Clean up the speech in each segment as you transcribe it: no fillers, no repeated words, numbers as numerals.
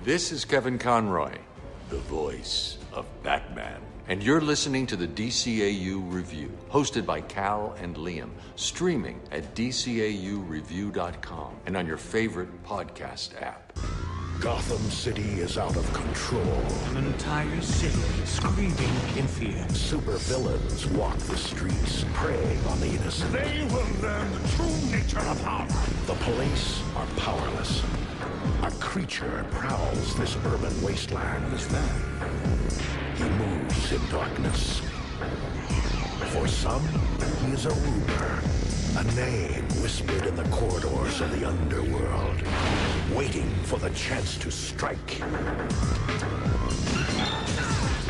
This is Kevin Conroy, the voice of Batman. And you're listening to the DCAU Review, hosted by Cal and Liam, streaming at DCAUreview.com and on your favorite podcast app. Gotham City is out of control. An entire city screaming in fear. Supervillains walk the streets, preying on the innocent. They will learn the true nature of power. The police are powerless. A creature prowls this urban wasteland. What is that? He moves in darkness. For some, he is a rumor, a name whispered in the corridors of the underworld, waiting for the chance to strike.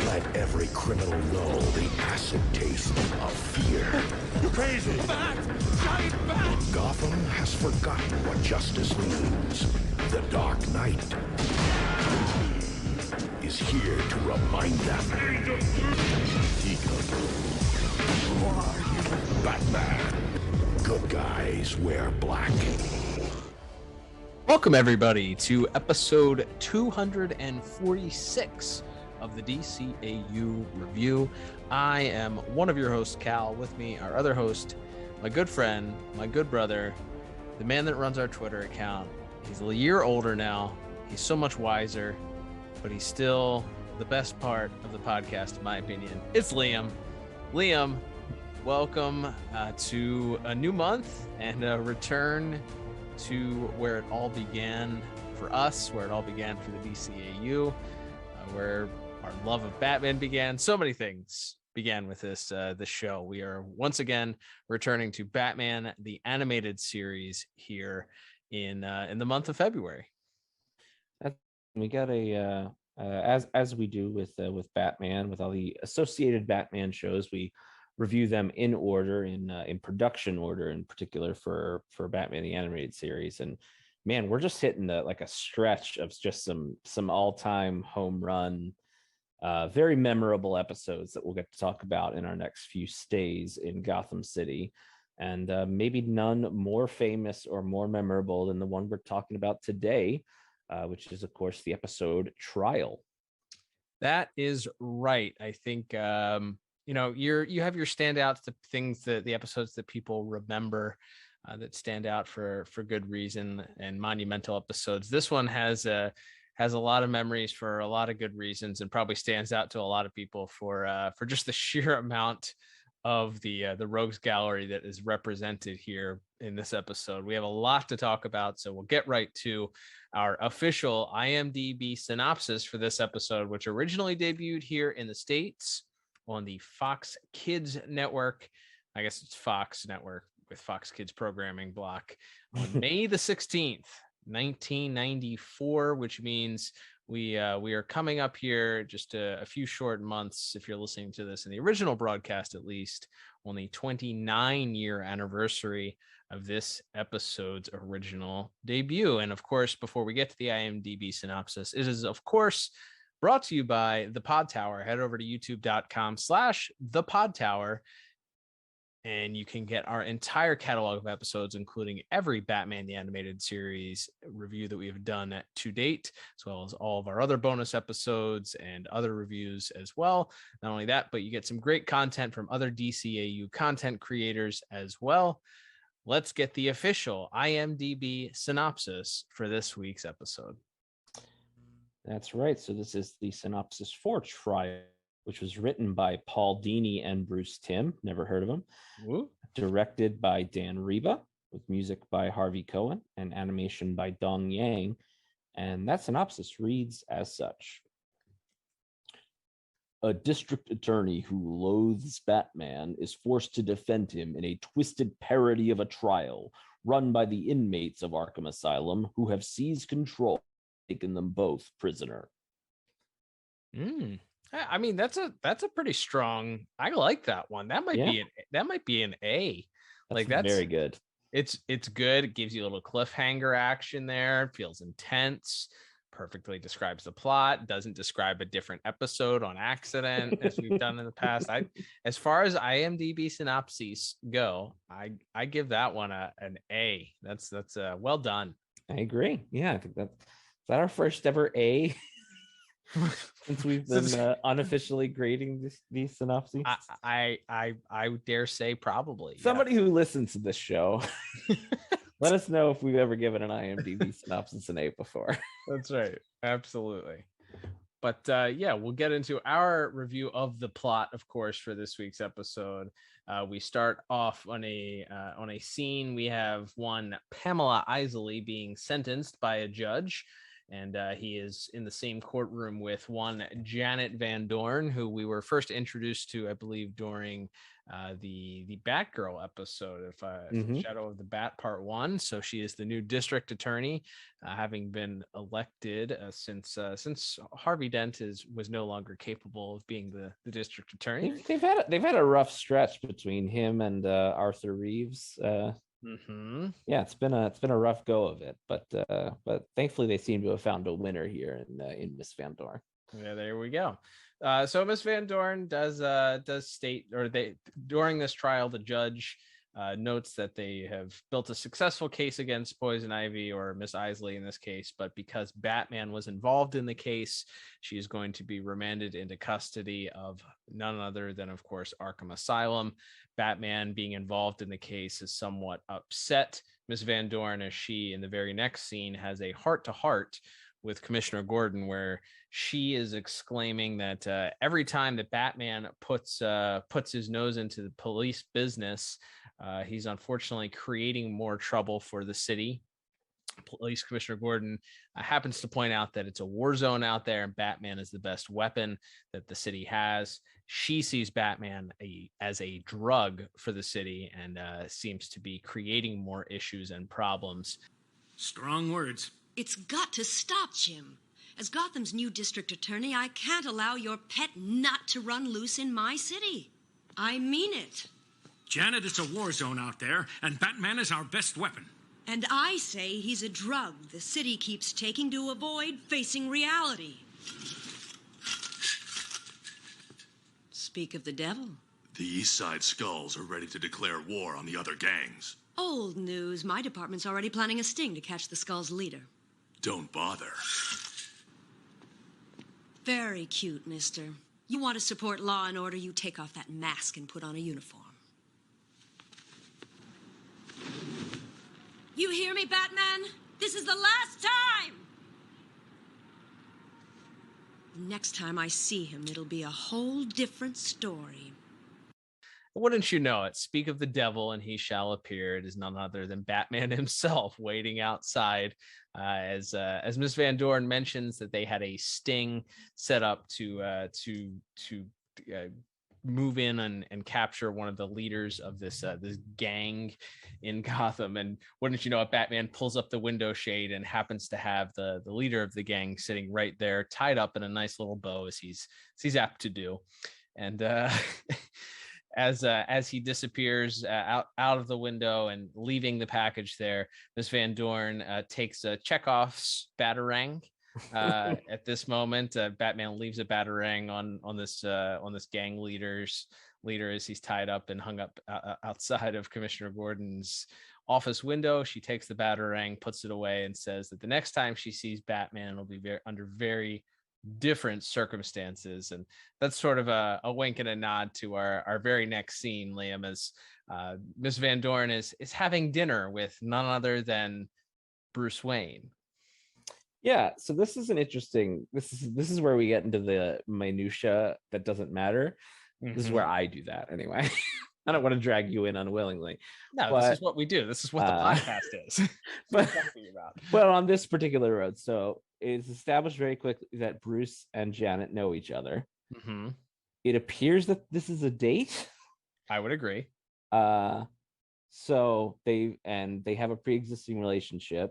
Let every criminal know the acid taste of fear. You crazy! Bat! Giant bat! Gotham has forgotten what justice means. The Dark Knight is here to remind them. Who are you? Batman. Good guys wear black. Welcome, everybody, to episode 246 of the DCAU Review. I am one of your hosts, Cal. With me, our other host, my good friend, my good brother, the man that runs our Twitter account. He's a year older now. He's so much wiser, but he's still the best part of the podcast, in my opinion. It's Liam. Liam, welcome to a new month and a return to where it all began for us, where it all began for the DCAU, where our love of Batman began. So many things began with this show. We are once again returning to Batman, the animated series, here in the month of February. We got a as we do with Batman, with all the associated Batman shows, we review them in order, in production order, in particular for Batman the animated series. And man, we're just hitting a stretch of just some all-time home run, very memorable episodes that we'll get to talk about in our next few stays in Gotham City. And maybe none more famous or more memorable than the one we're talking about today, which is, of course, the episode Trial. That is right. I think you have your standouts, the things that the episodes that people remember that stand out for good reason, and monumental episodes. This one has a lot of memories for a lot of good reasons, and probably stands out to a lot of people for just the sheer amount of the rogues gallery that is represented here in this episode. We have a lot to talk about, so we'll get right to our official IMDb synopsis for this episode, which originally debuted here in the States on the Fox Kids Network. I guess it's Fox Network with Fox Kids programming block on May the 16th, 1994, which means we are coming up here just a few short months, if you're listening to this in the original broadcast, at least, on the 29-year anniversary of this episode's original debut. And of course, before we get to the IMDb synopsis, it is, of course, brought to you by The Pod Tower. Head over to youtube.com/The Pod Tower, and you can get our entire catalog of episodes, including every Batman the Animated Series review that we have done to date, as well as all of our other bonus episodes and other reviews as well. Not only that, but you get some great content from other DCAU content creators as well. Let's get the official IMDb synopsis for this week's episode. That's right. So this is the synopsis for Trial, which was written by Paul Dini and Bruce Timm. Never heard of him. Woo. Directed by Dan Reba, with music by Harvey Cohen and animation by Dong Yang. And that synopsis reads as such. A district attorney who loathes Batman is forced to defend him in a twisted parody of a trial run by the inmates of Arkham Asylum who have seized control, taken them both prisoner. I mean, that's a pretty strong. I like that one. That might be an A. That's very good. It's good. It gives you a little cliffhanger action there. It feels intense. Perfectly describes the plot. Doesn't describe a different episode on accident as we've done in the past. As far as IMDb synopses go, I give that one an A. That's well done. I agree. Yeah, I think that that our first ever A? Since we've been unofficially grading these synopses? I would dare say probably. Somebody who listens to this show, let us know if we've ever given an IMDb synopsis an A before. That's right. Absolutely. But we'll get into our review of the plot, of course, for this week's episode. We start off on a scene. We have one Pamela Isley being sentenced by a judge, and he is in the same courtroom with one Janet Van Dorn, who we were first introduced to, I believe, during the Batgirl episode of Shadow of the Bat Part 1. So she is the new district attorney, having been elected since Harvey Dent was no longer capable of being the district attorney. They've had a rough stretch between him and Arthur Reeves. Yeah, it's been a rough go of it, but thankfully they seem to have found a winner here in Miss Van Dorn. Yeah, there we go. So Miss Van Dorn does state, or during this trial, the judge notes that they have built a successful case against Poison Ivy, or Miss Isley in this case, but because Batman was involved in the case, she is going to be remanded into custody of none other than, of course, Arkham Asylum. Batman, being involved in the case, is somewhat upset Miss Van Dorn, as she, in the very next scene, has a heart-to-heart with Commissioner Gordon, where she is exclaiming that every time that Batman puts his nose into the police business, he's unfortunately creating more trouble for the city. Police Commissioner Gordon happens to point out that it's a war zone out there, and Batman is the best weapon that the city has. She sees Batman as a drug for the city, and seems to be creating more issues and problems. Strong words. It's got to stop, Jim. As Gotham's new district attorney, I can't allow your pet nut to run loose in my city. I mean it. Janet, it's a war zone out there, and Batman is our best weapon. And I say he's a drug the city keeps taking to avoid facing reality. Speak of the devil. The East Side Skulls are ready to declare war on the other gangs. Old news. My department's already planning a sting to catch the Skull's leader. Don't bother. Very cute, mister. You want to support law and order, you take off that mask and put on a uniform. You hear me, Batman? This is the last time! Next time I see him, it'll be a whole different story. Wouldn't you know it? Speak of the devil and he shall appear. It is none other than Batman himself waiting outside, as Miss Van Dorn mentions that they had a sting set up to move in and capture one of the leaders of this gang in Gotham. And wouldn't you know it, Batman pulls up the window shade and happens to have the leader of the gang sitting right there, tied up in a nice little bow, as he's apt to do. And as he disappears out of the window and leaving the package there, Miss Van Dorn takes Chekhov's batarang. At this moment, Batman leaves a batarang on this gang leader as he's tied up and hung up outside of Commissioner Gordon's office window. She takes the batarang, puts it away, and says that the next time she sees Batman, it'll be under very different circumstances. And that's sort of a wink and a nod to our very next scene, Liam, as Miss Van Dorn is having dinner with none other than Bruce Wayne. Yeah, so this is an interesting. This is where we get into the minutia that doesn't matter. This is where I do that anyway. I don't want to drag you in unwillingly. No, this is what we do. This is what the podcast is. But on this particular road, so it's established very quickly that Bruce and Janet know each other. Mm-hmm. It appears that this is a date. I would agree. So they have a pre-existing relationship.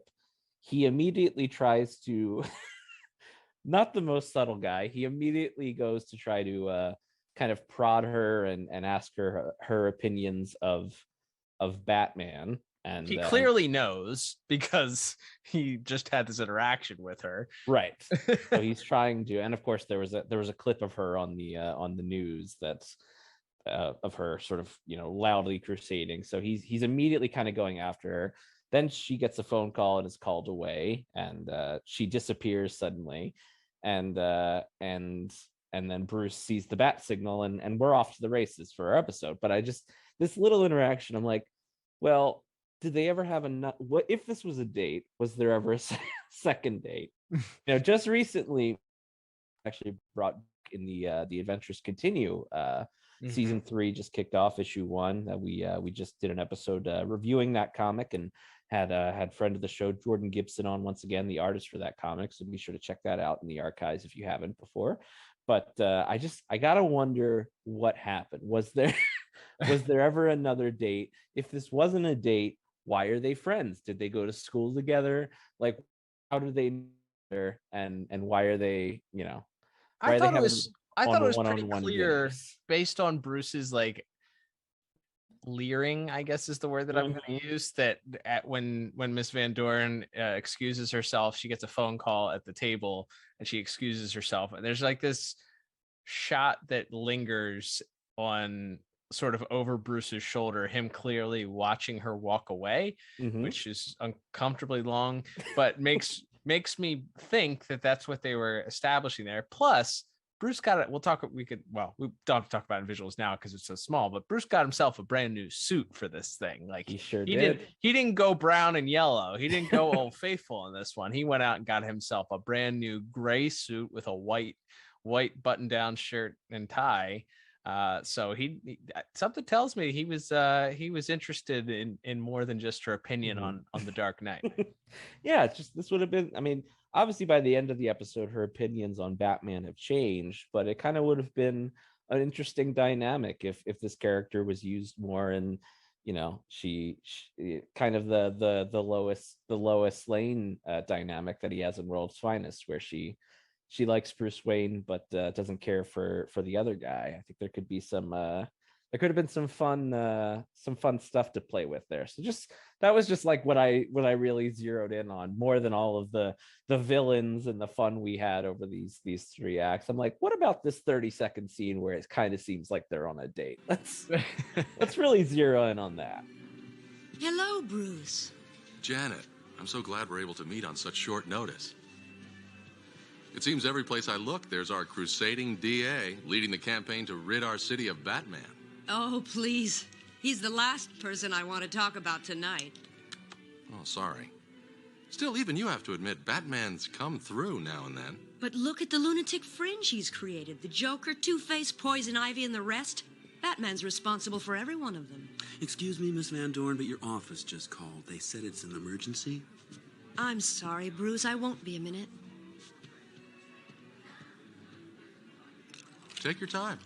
He immediately tries to, not the most subtle guy. He immediately goes to try to kind of prod her and ask her opinions of Batman. And he clearly knows, because he just had this interaction with her. Right. So he's trying to, and of course there was a clip of her on the news that's of her sort of, loudly crusading. So he's immediately kind of going after her. Then she gets a phone call and is called away, and she disappears suddenly, and then Bruce sees the bat signal, and we're off to the races for our episode. But this little interaction, I'm like, well, did they ever have what if this was a date? Was there ever a second date? Just recently, actually brought in the Adventures Continue. Season 3 just kicked off, issue 1. We just did an episode reviewing that comic, and had friend of the show Jordan Gibson on once again, the artist for that comic. So be sure to check that out in the archives if you haven't before. But I gotta wonder what happened. Was there ever another date? If this wasn't a date, why are they friends? Did they go to school together? Like, how did they know? And why are they? I thought it was pretty clear based on Bruce's like leering, I guess is the word that I'm going to use, that when Miss Van Dorn excuses herself, she gets a phone call at the table and she excuses herself, and there's like this shot that lingers on sort of over Bruce's shoulder, him clearly watching her walk away, which is uncomfortably long, but makes me think that that's what they were establishing there. Plus, Bruce got it. We don't talk about it in visuals now because it's so small, but Bruce got himself a brand new suit for this thing. Like he sure did. He didn't go brown and yellow. He didn't go Old Faithful in this one. He went out and got himself a brand new gray suit with a white button-down shirt and tie. So he something tells me he was interested in more than just her opinion on the Dark Knight. Yeah, this would have been, I mean, obviously by the end of the episode her opinions on Batman have changed, but it kind of would have been an interesting dynamic if this character was used more, and she kind of the Lois Lane dynamic that he has in World's Finest, where she likes Bruce Wayne but doesn't care for the other guy. I think there could be there could have been some fun stuff to play with there. So that was just like what I really zeroed in on, more than all of the villains and the fun we had over these 3 acts. I'm like, what about this 30-second scene where it kind of seems like they're on a date? Let's really zero in on that. Hello, Bruce. Janet, I'm so glad we're able to meet on such short notice. It seems every place I look, there's our crusading DA leading the campaign to rid our city of Batman. Oh, please. He's the last person I want to talk about tonight. Oh, sorry. Still, even you have to admit, Batman's come through now and then. But look at the lunatic fringe he's created. The Joker, Two-Face, Poison Ivy, and the rest. Batman's responsible for every one of them. Excuse me, Miss Van Dorn, but your office just called. They said it's an emergency. I'm sorry, Bruce. I won't be a minute. Take your time.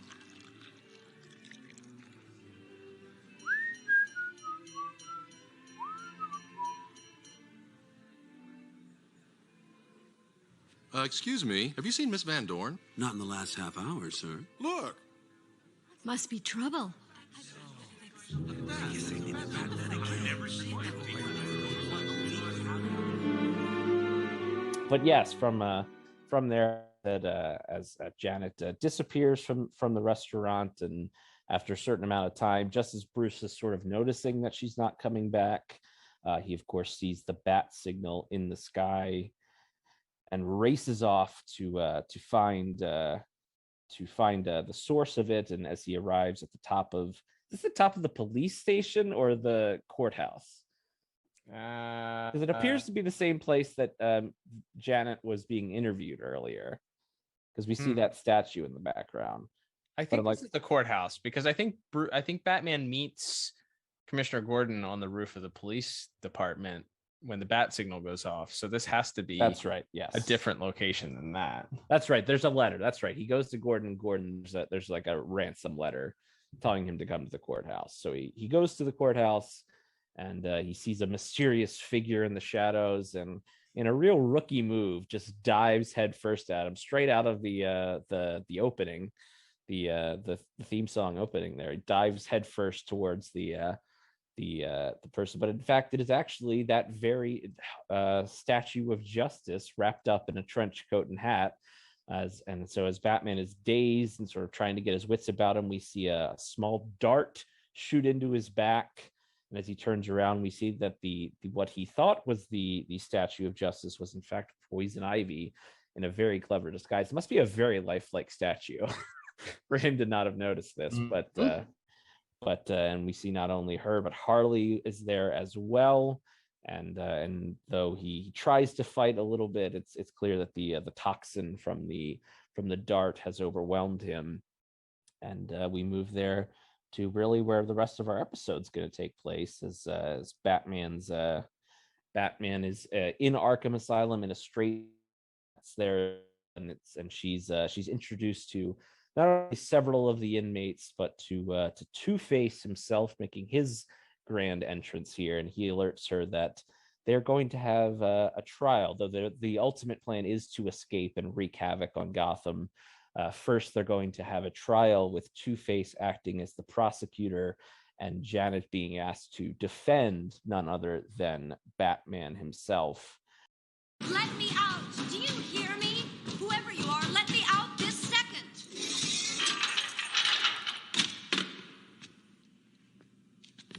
Excuse me, have you seen Miss Van Dorn? Not in the last half hour, sir. Look! Must be trouble. But yes, from there, that as Janet disappears from the restaurant, and after a certain amount of time, just as Bruce is sort of noticing that she's not coming back, he of course sees the bat signal in the sky and races off to find the source of it. And as he arrives at the top of the police station or the courthouse? Because it appears to be the same place that Janet was being interviewed earlier, because we see that statue in the background. I think this is the courthouse, because I think Batman meets Commissioner Gordon on the roof of the police department when the bat signal goes off. So this has to be, that's right, yes, a different location than that. That's right. There's a letter. That's right. He goes to Gordon. There's like a ransom letter telling him to come to the courthouse. So he goes to the courthouse, and he sees a mysterious figure in the shadows, and in a real rookie move, just dives headfirst at him, straight out of the opening, the theme song opening. There, he dives headfirst towards the person, but in fact, it is actually that very statue of Justice wrapped up in a trench coat and hat. So as Batman is dazed and sort of trying to get his wits about him, we see a small dart shoot into his back, And as he turns around, we see that the what he thought was the statue of justice was in fact poison ivy in a very clever disguise. It must be a very lifelike statue for him to not have noticed this. But and we see not only her, but Harley is there as well. And though he tries to fight a little bit, it's clear that the toxin from the dart has overwhelmed him. And we move there to really where the rest of our episode's going to take place, as Batman is in Arkham Asylum in a straight there, and she's introduced to not only several of the inmates, but to Two-Face himself, making his grand entrance here. And he alerts her that they're going to have a trial, though the ultimate plan is to escape and wreak havoc on Gotham. First, they're going to have a trial with Two-Face acting as the prosecutor and Janet being asked to defend none other than Batman himself. Let me out! Do you hear me? Whoever you are, let me out this second!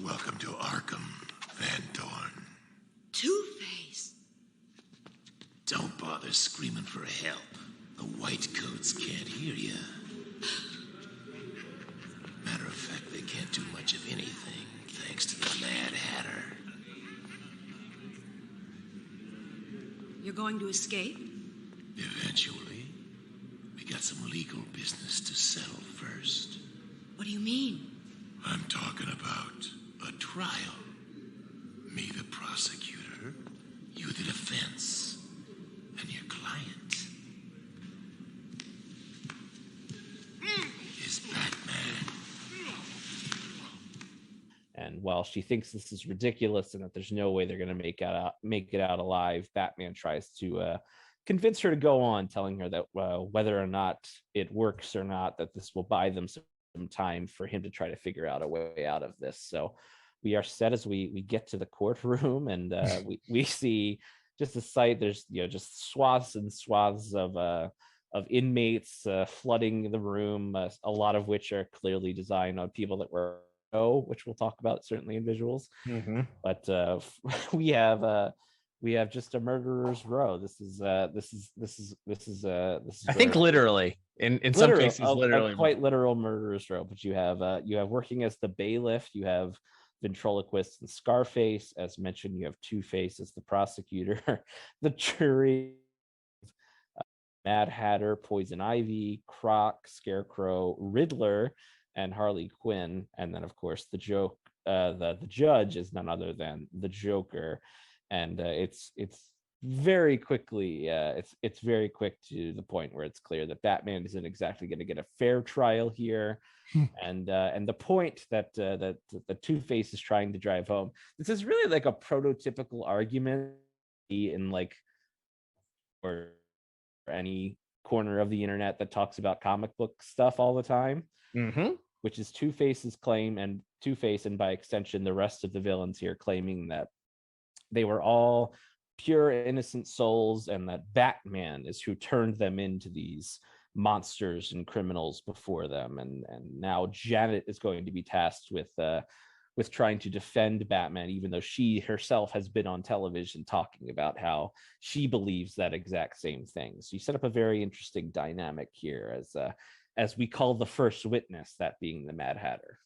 Welcome to Arkham, Van Dorn. Two-Face. Don't bother screaming for help. The white coats can't hear you. Matter of fact, they can't do much of anything, thanks to the Mad Hatter. You're going to escape? Eventually. We got some legal business to settle first. What do you mean? I'm talking about a trial. Me, the prosecutor, you, the defense, and your client is Batman. And while she thinks this is ridiculous and that there's no way they're going to make it out alive, Batman tries to convince her to go on, telling her that whether or not it works or not, that this will buy them some time for him to try to figure out a way out of this. So we are set as we get to the courtroom, and we see just a sight. There's just swaths and swaths of inmates flooding the room, a lot of which are clearly designed on people that were which we'll talk about certainly in visuals. But we have just a murderer's row. This is I think literally in some cases literally a quite literal murderer's row. But you have working as the bailiff, you have ventriloquist and Scarface. As mentioned, you have Two-Face as the prosecutor, the jury, Mad Hatter, Poison Ivy, Croc, Scarecrow, Riddler, and Harley Quinn. And then of course the judge is none other than the Joker. And it's very quickly it's very quick to the point where it's clear that Batman isn't exactly going to get a fair trial here. And the point that the Two-Face is trying to drive home, this is really like a prototypical argument in like or any corner of the internet that talks about comic book stuff all the time, which is Two-Face's claim, and Two-Face, and by extension the rest of the villains here, claiming that they were all pure innocent souls and that Batman is who turned them into these monsters and criminals before them. And now Janet is going to be tasked with trying to defend Batman, even though she herself has been on television talking about how she believes that exact same thing. So you set up a very interesting dynamic here as we call the first witness, that being the Mad Hatter.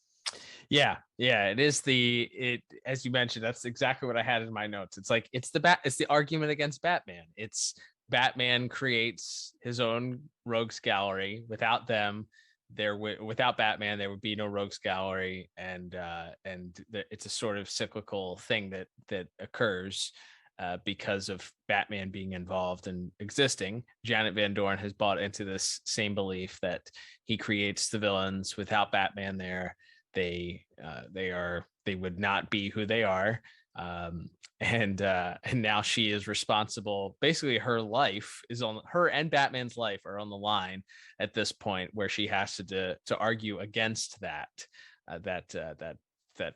Yeah, it is as you mentioned, that's exactly what I had in my notes. It's like it's the argument against Batman. It's Batman creates his own rogues gallery. Without them, without Batman, there would be no rogues gallery, and it's a sort of cyclical thing that occurs because of Batman being involved and existing. Janet Van Dorn has bought into this same belief that he creates the villains. Without Batman there, they would not be who they are. And now she is responsible. Basically, her life is on her, and Batman's life are on the line at this point, where she has to argue against that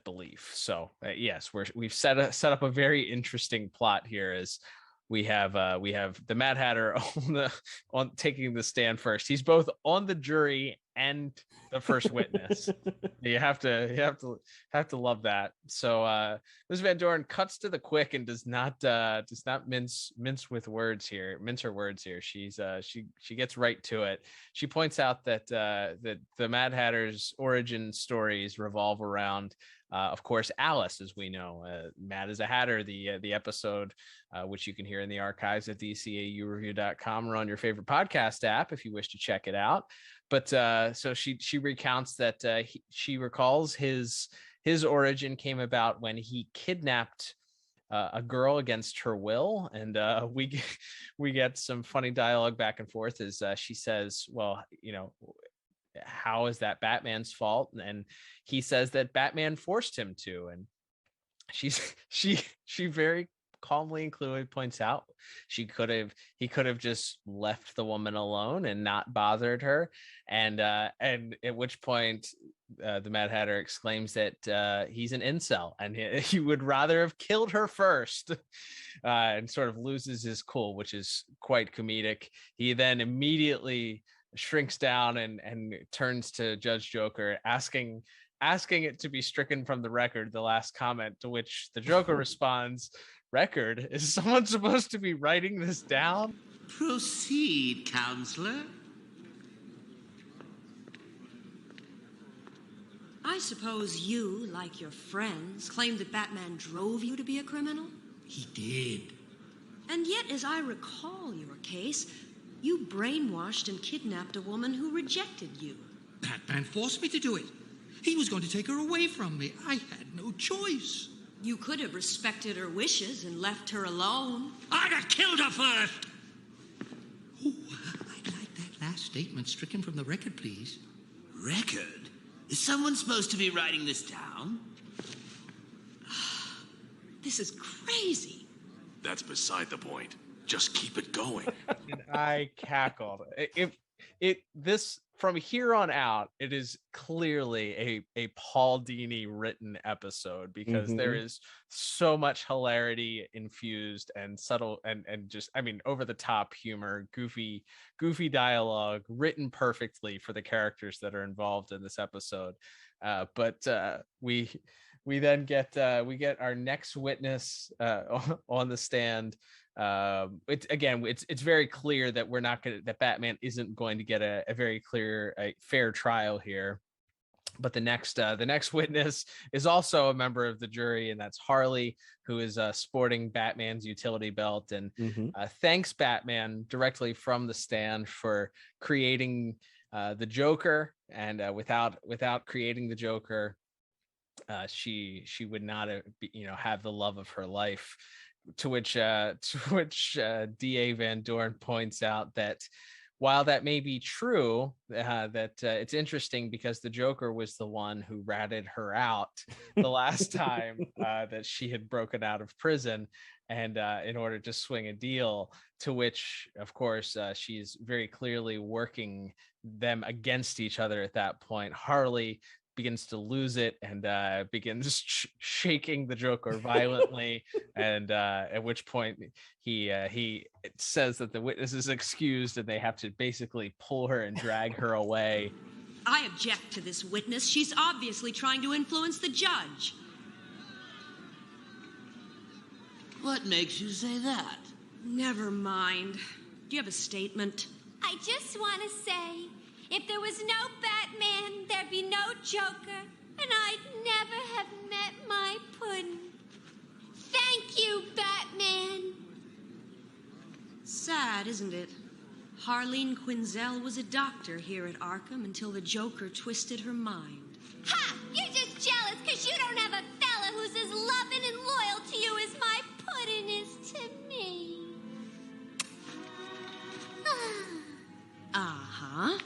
belief. So yes, we've set up a very interesting plot here. As we have the Mad Hatter on taking the stand first. He's both on the jury and the first witness. You have to love that. So Ms. Van Dorn cuts to the quick and does not mince her words here. She gets right to it. She points out that that the Mad Hatter's origin stories revolve around of course, Alice, as we know, Mad as a Hatter, the episode, which you can hear in the archives at DCAUreview.com or on your favorite podcast app if you wish to check it out. But so she recounts that she recalls his origin came about when he kidnapped a girl against her will, and we get some funny dialogue back and forth as she says, well, you know, how is that Batman's fault? And he says that Batman forced him to, and she very calmly and clearly points out he could have just left the woman alone and not bothered her, and at which point the Mad Hatter exclaims that he's an incel and he would rather have killed her first, and sort of loses his cool, which is quite comedic. He then immediately shrinks down and turns to Judge Joker, asking it to be stricken from the record, the last comment, to which the Joker responds, "Record? Is someone supposed to be writing this down?" Proceed, counselor. I suppose you, like your friends, claim that Batman drove you to be a criminal? He did. And yet, as I recall your case, you brainwashed and kidnapped a woman who rejected you. Batman forced me to do it. He was going to take her away from me. I had no choice. You could have respected her wishes and left her alone. I'd have killed her first! Oh, I'd like that last statement stricken from the record, please. Record? Is someone supposed to be writing this down? This is crazy. That's beside the point. Just keep it going. And I cackled. This from here on out, it is clearly a Paul Dini written episode, because there is so much hilarity infused and subtle and just, I mean, over the top humor, goofy dialogue written perfectly for the characters that are involved in this episode. But we then get our next witness on the stand. It's very clear that that Batman isn't going to get a very clear, fair trial here. But the next witness is also a member of the jury, and that's Harley, who is sporting Batman's utility belt, and thanks Batman directly from the stand for creating the Joker. And without creating the Joker, she would not have the love of her life. To which DA Van Dorn points out that while that may be true, that it's interesting because the Joker was the one who ratted her out the last time that she had broken out of prison, and in order to swing a deal, to which, of course, she's very clearly working them against each other at that point. Harley begins to lose it and begins shaking the Joker violently, and at which point he says that the witness is excused and they have to basically pull her and drag her away. I object to this witness. She's obviously trying to influence the judge. What makes you say that? Never mind. Do you have a statement? I just want to say, if there was no Batman, there'd be no Joker, and I'd never have met my puddin'. Thank you, Batman. Sad, isn't it? Harleen Quinzel was a doctor here at Arkham until the Joker twisted her mind. Ha! You're just jealous because you don't have a fella who's as loving and loyal to you as my puddin' is to me. Uh-huh.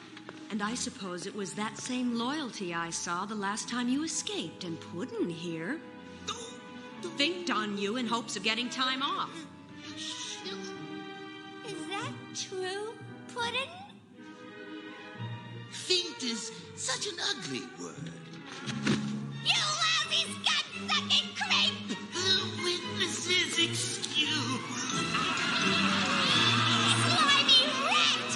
And I suppose it was that same loyalty I saw the last time you escaped and Puddin' here thinked on you in hopes of getting time off. Is that true, Puddin'? Think is such an ugly word. You lousy, scut-sucking creep! The witnesses excuse. Slimy rat!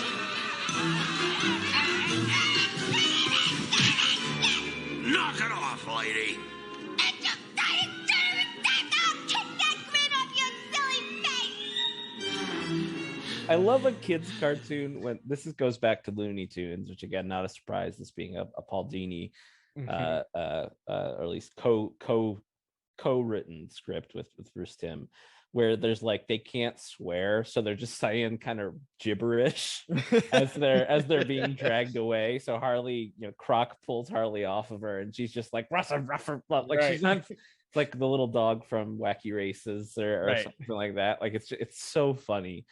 I love a kid's cartoon when goes back to Looney Tunes, which again, not a surprise, this being a Paul Dini, or at least co-written script with Bruce Timm, where there's like they can't swear, so they're just saying kind of gibberish as they're being dragged away. So Harley, Croc pulls Harley off of her, and she's just like rougher, like she's not. It's like the little dog from Wacky Races or something like that. Like it's so funny,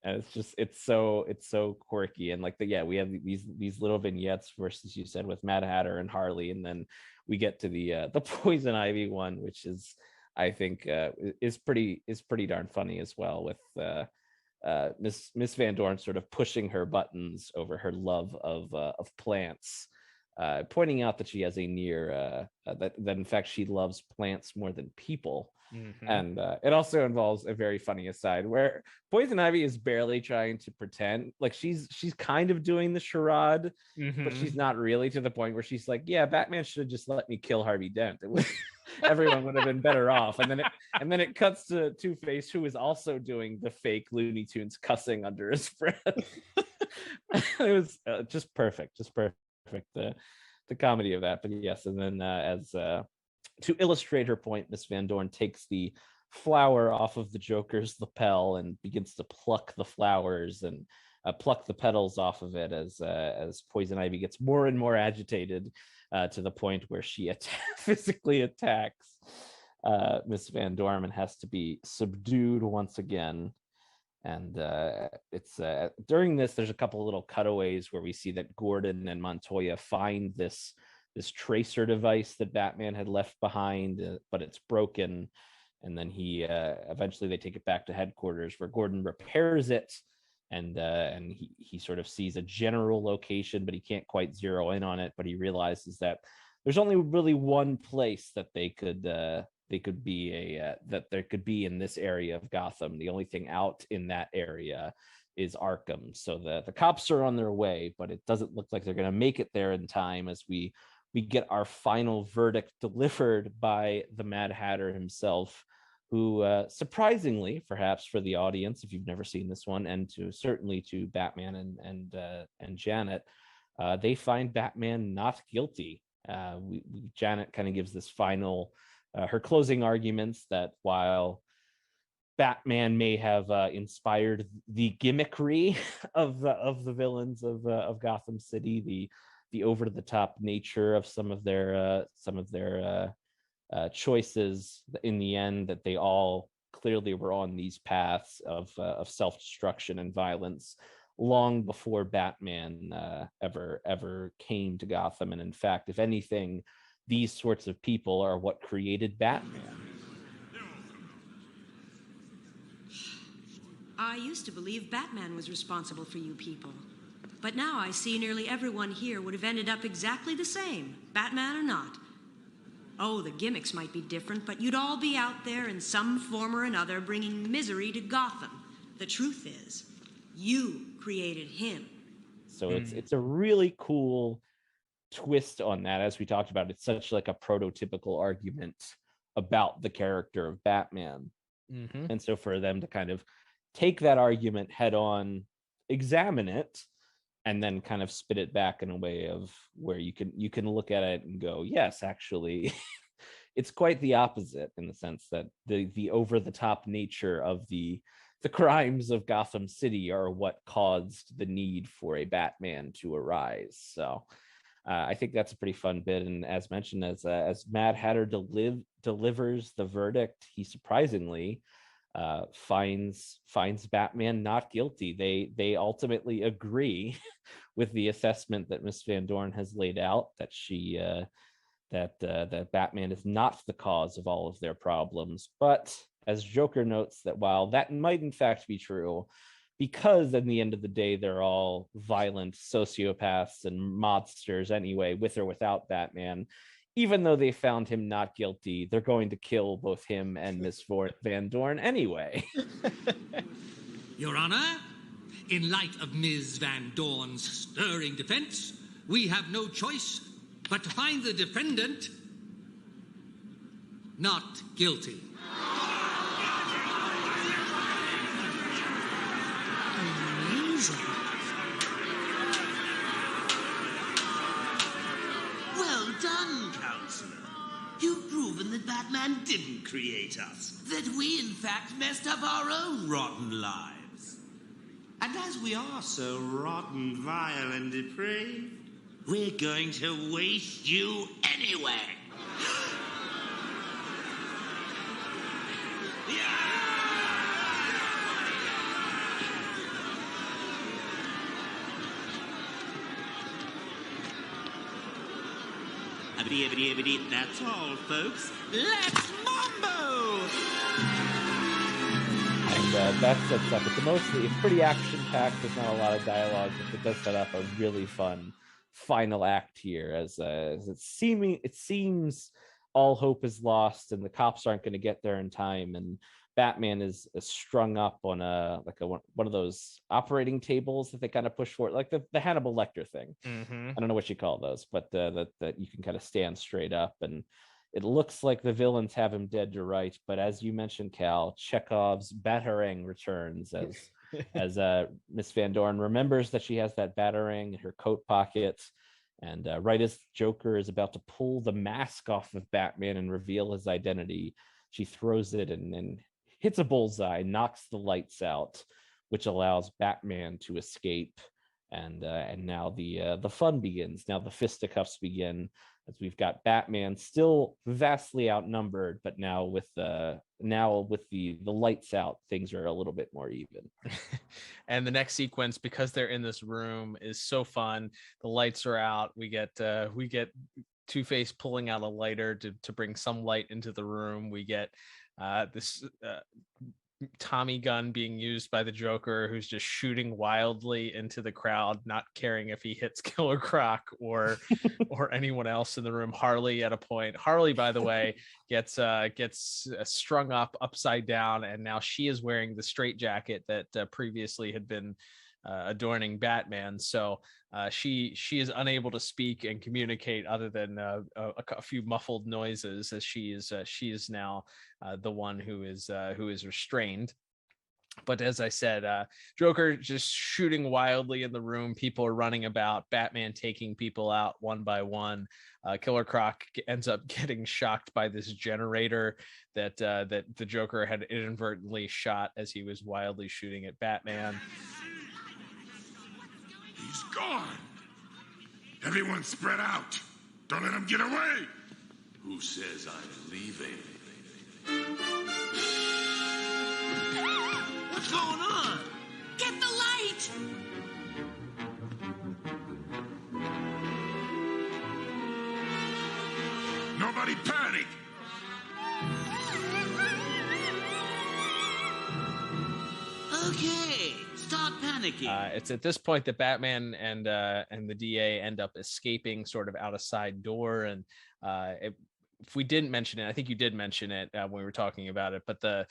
and it's so quirky, and like we have these little vignettes versus, you said, with Mad Hatter and Harley, and then we get to the Poison Ivy one, which is, I think, is pretty darn funny as well, with Miss Van Dorn sort of pushing her buttons over her love of plants, pointing out that she has a near that in fact she loves plants more than people. And it also involves a very funny aside where Poison Ivy is barely trying to pretend like she's kind of doing the charade, but she's not really, to the point where she's like, yeah, Batman should have just let me kill Harvey Dent. Everyone would have been better off. And then it cuts to Two-Face, who is also doing the fake Looney Tunes cussing under his breath. It was just perfect. The comedy of that. But yes, and then as to illustrate her point, Miss Van Dorn takes the flower off of the Joker's lapel and begins to pluck the flowers and pluck the petals off of it as Poison Ivy gets more and more agitated, to the point where she physically attacks Miss Van Dorn and has to be subdued once again. And it's during this, there's a couple of little cutaways where we see that Gordon and Montoya find this tracer device that Batman had left behind, but it's broken. And then eventually they take it back to headquarters, where Gordon repairs it, and he sort of sees a general location, but he can't quite zero in on it. But he realizes that there's only really one place that they could be that there could be in this area of Gotham. The only thing out in that area is Arkham. So the cops are on their way, but it doesn't look like they're going to make it there in time, as we get our final verdict delivered by the Mad Hatter himself, who surprisingly, perhaps for the audience, if you've never seen this one, and certainly to Batman and Janet, they find Batman not guilty. Janet kind of gives this final her closing arguments that while Batman may have inspired the gimmickry of the villains of Gotham City, the over the top nature of some of their choices, in the end, that they all clearly were on these paths of self-destruction and violence long before Batman ever came to Gotham. And in fact, if anything, these sorts of people are what created Batman. I used to believe Batman was responsible for you people. But now I see nearly everyone here would have ended up exactly the same, Batman or not. Oh, the gimmicks might be different, but you'd all be out there in some form or another bringing misery to Gotham. The truth is, you created him. So it's a really cool twist on that. As we talked about, it's such like a prototypical argument about the character of Batman. And so for them to kind of take that argument head on, examine it, and then kind of spit it back in a way of where you can look at it and go, yes, actually, it's quite the opposite, in the sense that the over the top nature of the crimes of Gotham City are what caused the need for a Batman to arise. So I think that's a pretty fun bit. And as mentioned, as Mad Hatter delivers the verdict, he surprisingly finds Batman not guilty. They ultimately agree with the assessment that Miss Van Dorn has laid out, that she that Batman is not the cause of all of their problems. But as Joker notes, that while that might in fact be true, because in the end of the day they're all violent sociopaths and monsters anyway, with or without Batman, even though they found him not guilty, they're going to kill both him and Miss Van Dorn anyway. Your Honor, in light of Ms. Van Dorn's stirring defense, we have no choice but to find the defendant not guilty. amazing. Well done, Counselor. You've proven that Batman didn't create us. That we, in fact, messed up our own rotten lives. And as we are so rotten, vile, and depraved, we're going to waste you anyway. That's all, folks. Let's mambo! And that sets up. It's pretty action-packed. There's not a lot of dialogue, but it does set up a really fun final act here. As it seems all hope is lost, and the cops aren't going to get there in time. And Batman is strung up on one of those operating tables that they kind of push forward, like the Hannibal Lecter thing. Mm-hmm. I don't know what you call those, but that you can kind of stand straight up, and it looks like the villains have him dead to right. But as you mentioned, Cal, Chekhov's Batarang returns as Miss Van Dorn remembers that she has that Batarang in her coat pocket. And right as Joker is about to pull the mask off of Batman and reveal his identity, she throws it and hits a bullseye, knocks the lights out, which allows Batman to escape. And now the fun begins. Now the fisticuffs begin, as we've got Batman still vastly outnumbered, but now with the lights out, things are a little bit more even. And the next sequence, because they're in this room, is so fun. The lights are out. We get Two-Face pulling out a lighter to bring some light into the room. We get this Tommy gun being used by the Joker, who's just shooting wildly into the crowd, not caring if he hits Killer Croc or anyone else in the room. Harley, at a point, by the way, gets strung up upside down, and now she is wearing the straitjacket that previously had been adorning Batman. So she is unable to speak and communicate other than a few muffled noises, as she is now the one who is restrained. But as I said, Joker just shooting wildly in the room. People are running about. Batman taking people out one by one. Killer Croc ends up getting shocked by this generator that the Joker had inadvertently shot as he was wildly shooting at Batman. He's gone. Everyone spread out. Don't let him get away. Who says I'm leaving? What's going on? Get the light! Nobody panic. Okay, stop panicking. It's at this point that Batman and the DA end up escaping sort of out a side door. And if we didn't mention it, I think you did mention it when we were talking about it, but the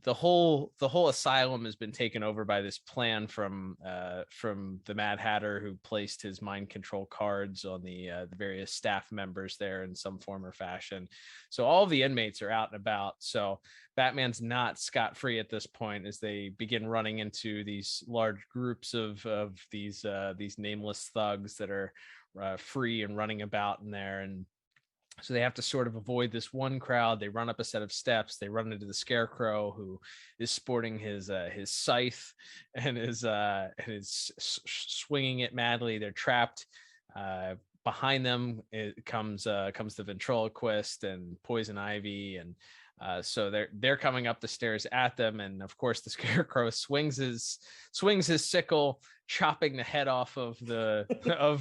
whole asylum has been taken over by this plan from the Mad Hatter, who placed his mind control cards on the various staff members there in some form or fashion. So all of the inmates are out and about. So Batman's not scot-free at this point, as they begin running into these large groups of these nameless thugs that are free and running about in there. And so they have to sort of avoid this one crowd. They run up a set of steps. They run into the Scarecrow, who is sporting his scythe and is swinging it madly. They're trapped. Behind them comes the ventriloquist and Poison Ivy, and so they're coming up the stairs at them. And of course, the Scarecrow swings his sickle, chopping the head off of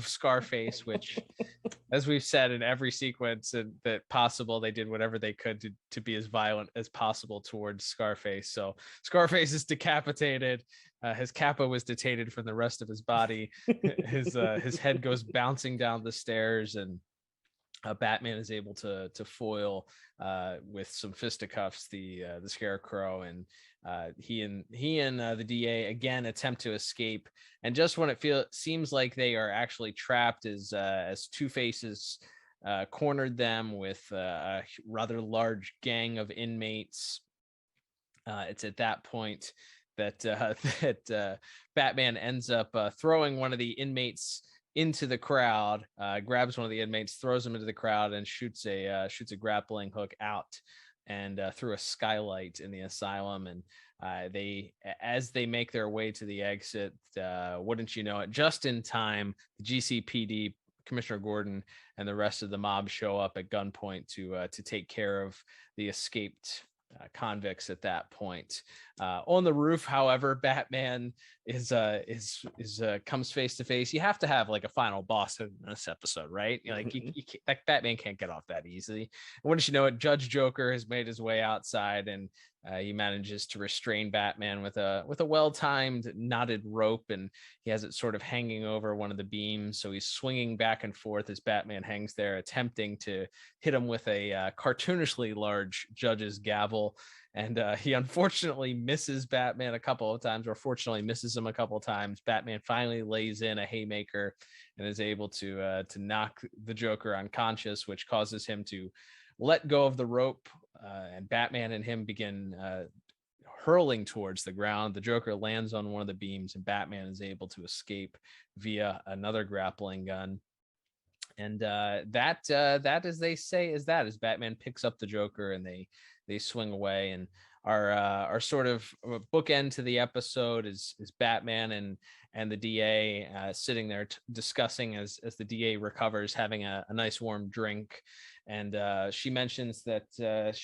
Scarface, which, as we've said in every sequence that possible, they did whatever they could to be as violent as possible towards Scarface. So Scarface is decapitated. His kappa was detained from the rest of his body. His head goes bouncing down the stairs, and Batman is able to foil with some fisticuffs the Scarecrow, and he and the DA again attempt to escape. And just when it seems like they are actually trapped, as Two-Face cornered them with a rather large gang of inmates, it's at that point that Batman ends up throwing one of the inmates into the crowd, grabs one of the inmates, throws him into the crowd, and shoots a grappling hook out and through a skylight in the asylum. And as they make their way to the exit, wouldn't you know it, just in time, the GCPD, Commissioner Gordon, and the rest of the mob show up at gunpoint to take care of the escaped convicts at that point. On the roof, however, Batman is comes face to face. You have to have like a final boss in this episode, right? Like like Batman can't get off that easily. And wouldn't you know it, Judge Joker has made his way outside, and he manages to restrain Batman with a well-timed knotted rope, and he has it sort of hanging over one of the beams. So he's swinging back and forth as Batman hangs there, attempting to hit him with a cartoonishly large judge's gavel. And he unfortunately misses Batman a couple of times, or fortunately misses him a couple of times. Batman finally lays in a haymaker and is able to knock the Joker unconscious, which causes him to let go of the rope, and Batman and him begin hurling towards the ground. The Joker lands on one of the beams, and Batman is able to escape via another grappling gun. And that, as they say, is Batman picks up the Joker and they swing away. And our sort of bookend to the episode is Batman and the DA sitting there discussing as the DA recovers, having a nice warm drink. And she mentions that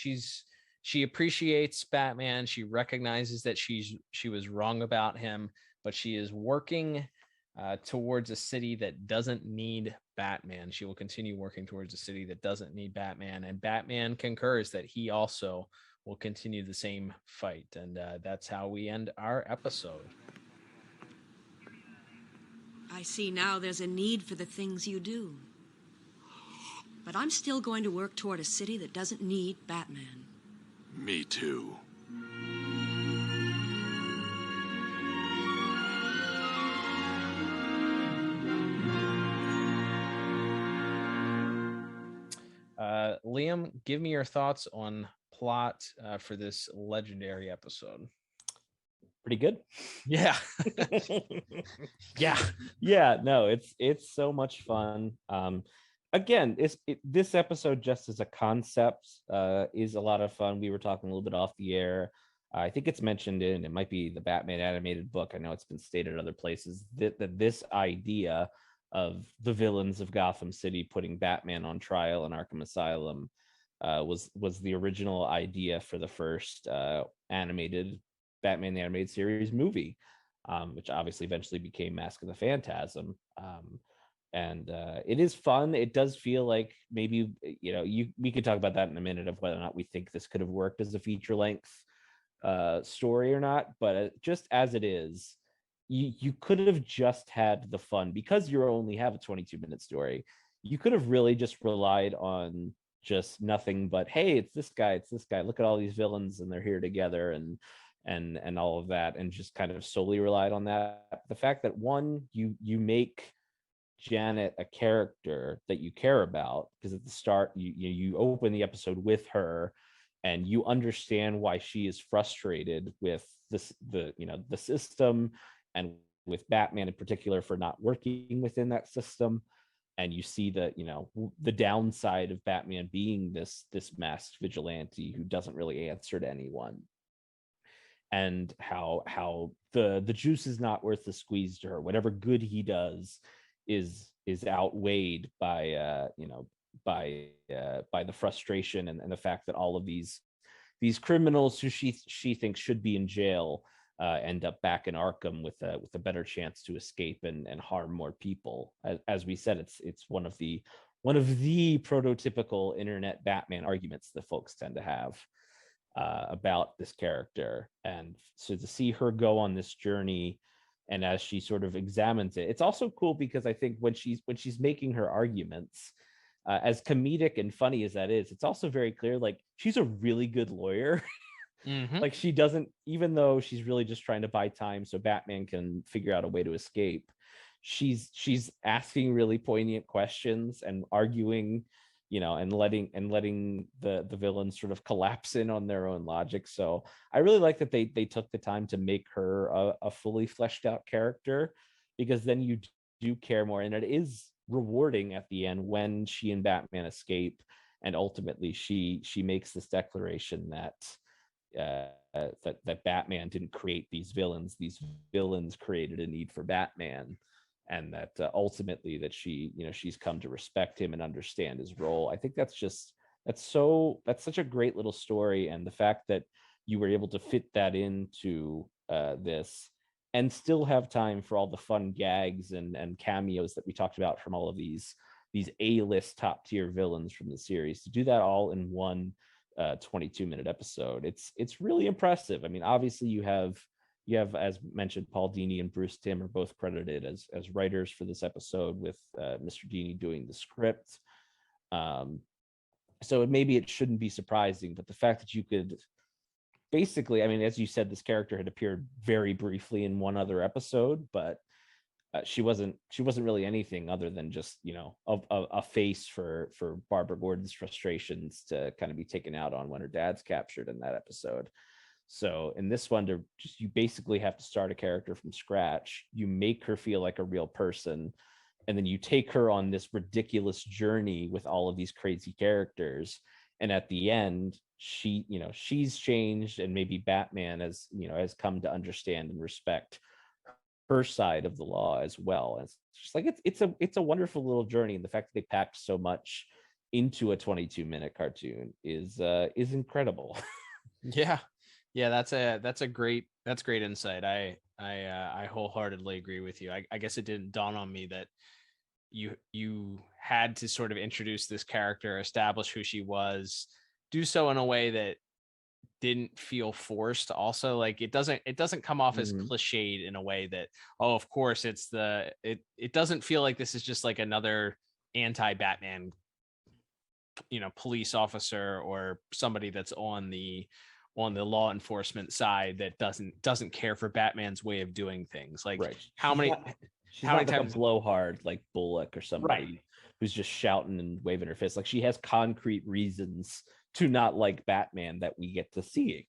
she appreciates Batman. She recognizes that she was wrong about him, but she is working towards a city that doesn't need Batman. She will continue working towards a city that doesn't need Batman. And Batman concurs that he also will continue the same fight. And that's how we end our episode. I see now there's a need for the things you do. But I'm still going to work toward a city that doesn't need Batman. Me too. Liam, give me your thoughts on plot for this legendary episode. Pretty good. Yeah. Yeah. No, it's so much fun. Again, this episode just as a concept is a lot of fun. We were talking a little bit off the air. I think it's mentioned it might be the Batman animated book. I know it's been stated other places that this idea of the villains of Gotham City putting Batman on trial in Arkham Asylum was the original idea for the first animated Batman the Animated Series movie, which obviously eventually became Mask of the Phantasm. And it is fun. It does feel like maybe, we could talk about that in a minute of whether or not we think this could have worked as a feature-length story or not. But just as it is, you could have just had the fun, because you only have a 22-minute story. You could have really just relied on just nothing but, hey, it's this guy. Look at all these villains, and they're here together, and all of that, and just kind of solely relied on that. The fact that you make Janet a character that you care about, because at the start you open the episode with her, and you understand why she is frustrated with the system, and with Batman in particular for not working within that system. And you see the downside of Batman being this masked vigilante who doesn't really answer to anyone, and how the juice is not worth the squeeze to her. Whatever good he does is outweighed by the frustration and the fact that all of these criminals who she thinks should be in jail end up back in Arkham with a better chance to escape and harm more people. As we said, it's one of the prototypical internet Batman arguments that folks tend to have about this character. And so to see her go on this journey, and as she sort of examines it, it's also cool because I think when she's making her arguments, as comedic and funny as that is, it's also very clear, like, she's a really good lawyer. Mm-hmm. Like, she doesn't, even though she's really just trying to buy time so Batman can figure out a way to escape, she's asking really poignant questions and arguing and letting the villains sort of collapse in on their own logic. So I really like that they took the time to make her a fully fleshed out character, because then you do care more, and it is rewarding at the end when she and Batman escape, and ultimately she makes this declaration that Batman didn't create these villains. These villains created a need for Batman, and that ultimately that she's come to respect him and understand his role. I think that's such a great little story, and the fact that you were able to fit that into this and still have time for all the fun gags and cameos that we talked about from all of these A-list top tier villains from the series, to do that all in one 22-minute episode. It's really impressive. I mean, obviously you have, as mentioned, Paul Dini and Bruce Timm are both credited as writers for this episode, with Mr. Dini doing the script. So maybe it shouldn't be surprising, but the fact that you could basically, I mean, as you said, this character had appeared very briefly in one other episode, but she wasn't really anything other than just a face for Barbara Gordon's frustrations to kind of be taken out on when her dad's captured in that episode. So in this one, you basically have to start a character from scratch. You make her feel like a real person, and then you take her on this ridiculous journey with all of these crazy characters. And at the end, she's changed, and maybe Batman has come to understand and respect her side of the law as well. It's just like it's a wonderful little journey, and the fact that they packed so much into a 22-minute cartoon is incredible. Yeah, that's great insight. I wholeheartedly agree with you. I guess it didn't dawn on me that you had to sort of introduce this character, establish who she was, do so in a way that didn't feel forced. Also, like it doesn't come off as cliched in a way that, oh, of course it doesn't feel like this is just like another anti-Batman police officer or somebody that's on the law enforcement side that doesn't care for Batman's way of doing things. Like, right. How many times like a blowhard like Bullock or somebody, right, who's just shouting and waving her fist. Like, she has concrete reasons to not like Batman that we get to see.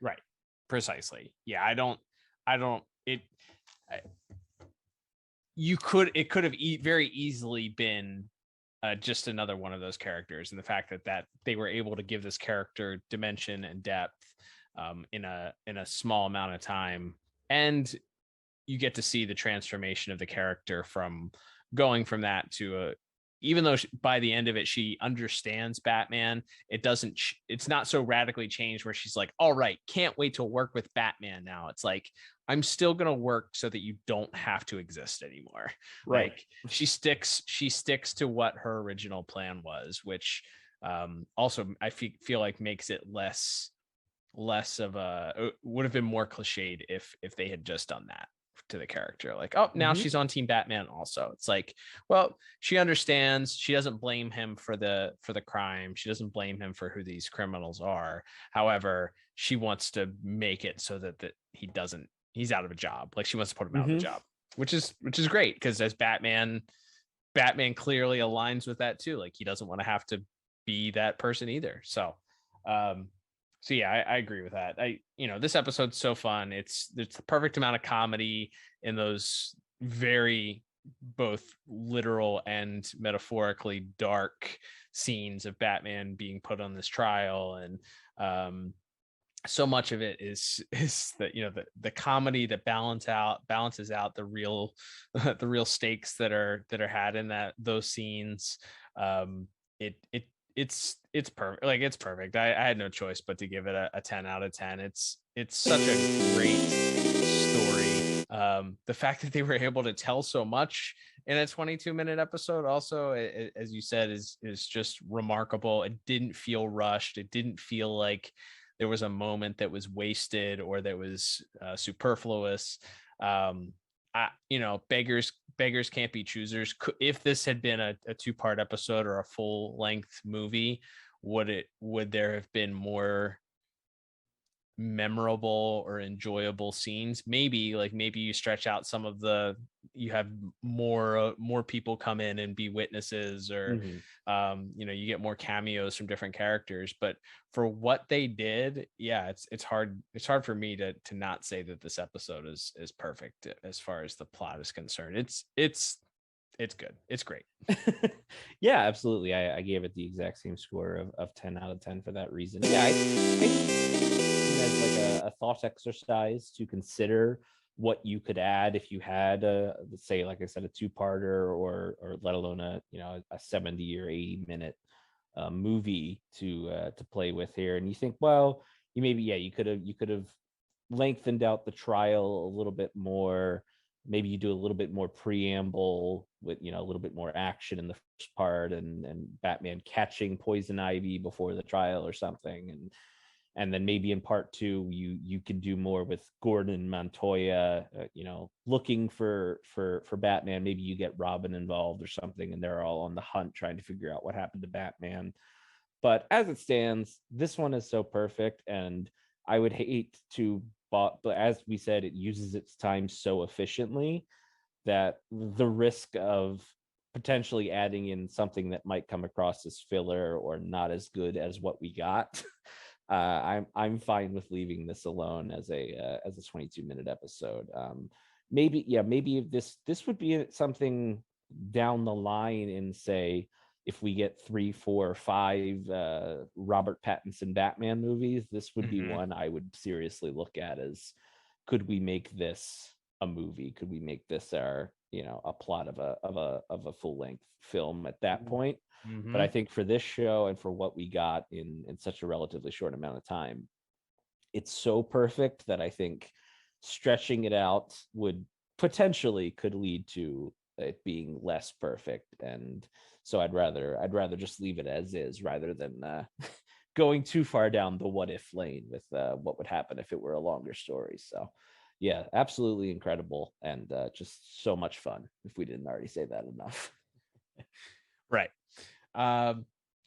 Right. Precisely. Yeah. It could have very easily been just another one of those characters. And the fact that they were able to give this character dimension and depth in a small amount of time, and you get to see the transformation of the character from going from that to even though by the end of it she understands Batman, it's not so radically changed where she's like, all right, can't wait to work with Batman now. It's like, I'm still going to work so that you don't have to exist anymore. Right. Like, she sticks to what her original plan was, which also I feel like makes it less of would have been more cliched if they had just done that to the character. Like, oh, now she's on Team Batman also. It's like, well, she understands. She doesn't blame him for the crime. She doesn't blame him for who these criminals are. However, she wants to make it so that he's out of a job. Like, she wants to put him out of a job, which is great, because as Batman clearly aligns with that too. Like, he doesn't want to have to be that person either. So yeah, I agree with that. This episode's so fun. It's the perfect amount of comedy in those very both literal and metaphorically dark scenes of Batman being put on this trial. And so much of it is that, the comedy that balances out the real stakes that are had in those scenes. It's perfect. Like, it's perfect. I had no choice but to give it a 10 out of 10. It's such a great story. The fact that they were able to tell so much in a 22-minute episode also, as you said, is just remarkable. It didn't feel rushed. It didn't feel like there was a moment that was wasted or that was superfluous. Beggars can't be choosers. If this had been a 2-part episode or a full length movie, would there have been more memorable or enjoyable scenes. Maybe you stretch out some of you have more people come in and be witnesses, or you get more cameos from different characters. But for what they did, it's hard for me to not say that this episode is perfect as far as the plot is concerned. It's good. It's great. Yeah, absolutely. I gave it the exact same score of 10 out of 10 for that reason. Yeah, I as like a thought exercise to consider what you could add if you had let's say, like I said, a two-parter or let alone a 70 or 80 minute movie to play with here. And you think, well, you could have lengthened out the trial a little bit more. Maybe you do a little bit more preamble with a little bit more action in the first part, and Batman catching Poison Ivy before the trial or something, and then maybe in part two you can do more with Gordon Montoya looking for Batman. Maybe you get Robin involved or something, and they're all on the hunt trying to figure out what happened to Batman. But as it stands, this one is so perfect, and I would hate to, but as we said, it uses its time so efficiently that the risk of potentially adding in something that might come across as filler or not as good as what we got, I'm fine with leaving this alone as a 22-minute episode. Maybe this would be something down the line in, say, if we get 3, 4, or 5 Robert Pattinson Batman movies, this would be one I would seriously look at as, could we make this a movie? Could we make this our a plot of a full-length film at that point? But I think for this show and for what we got in such a relatively short amount of time, it's so perfect that I think stretching it out could lead to it being less perfect. And so I'd rather just leave it as is, rather than going too far down the what if lane with what would happen if it were a longer story. So yeah, absolutely incredible, and just so much fun, if we didn't already say that enough. Right. All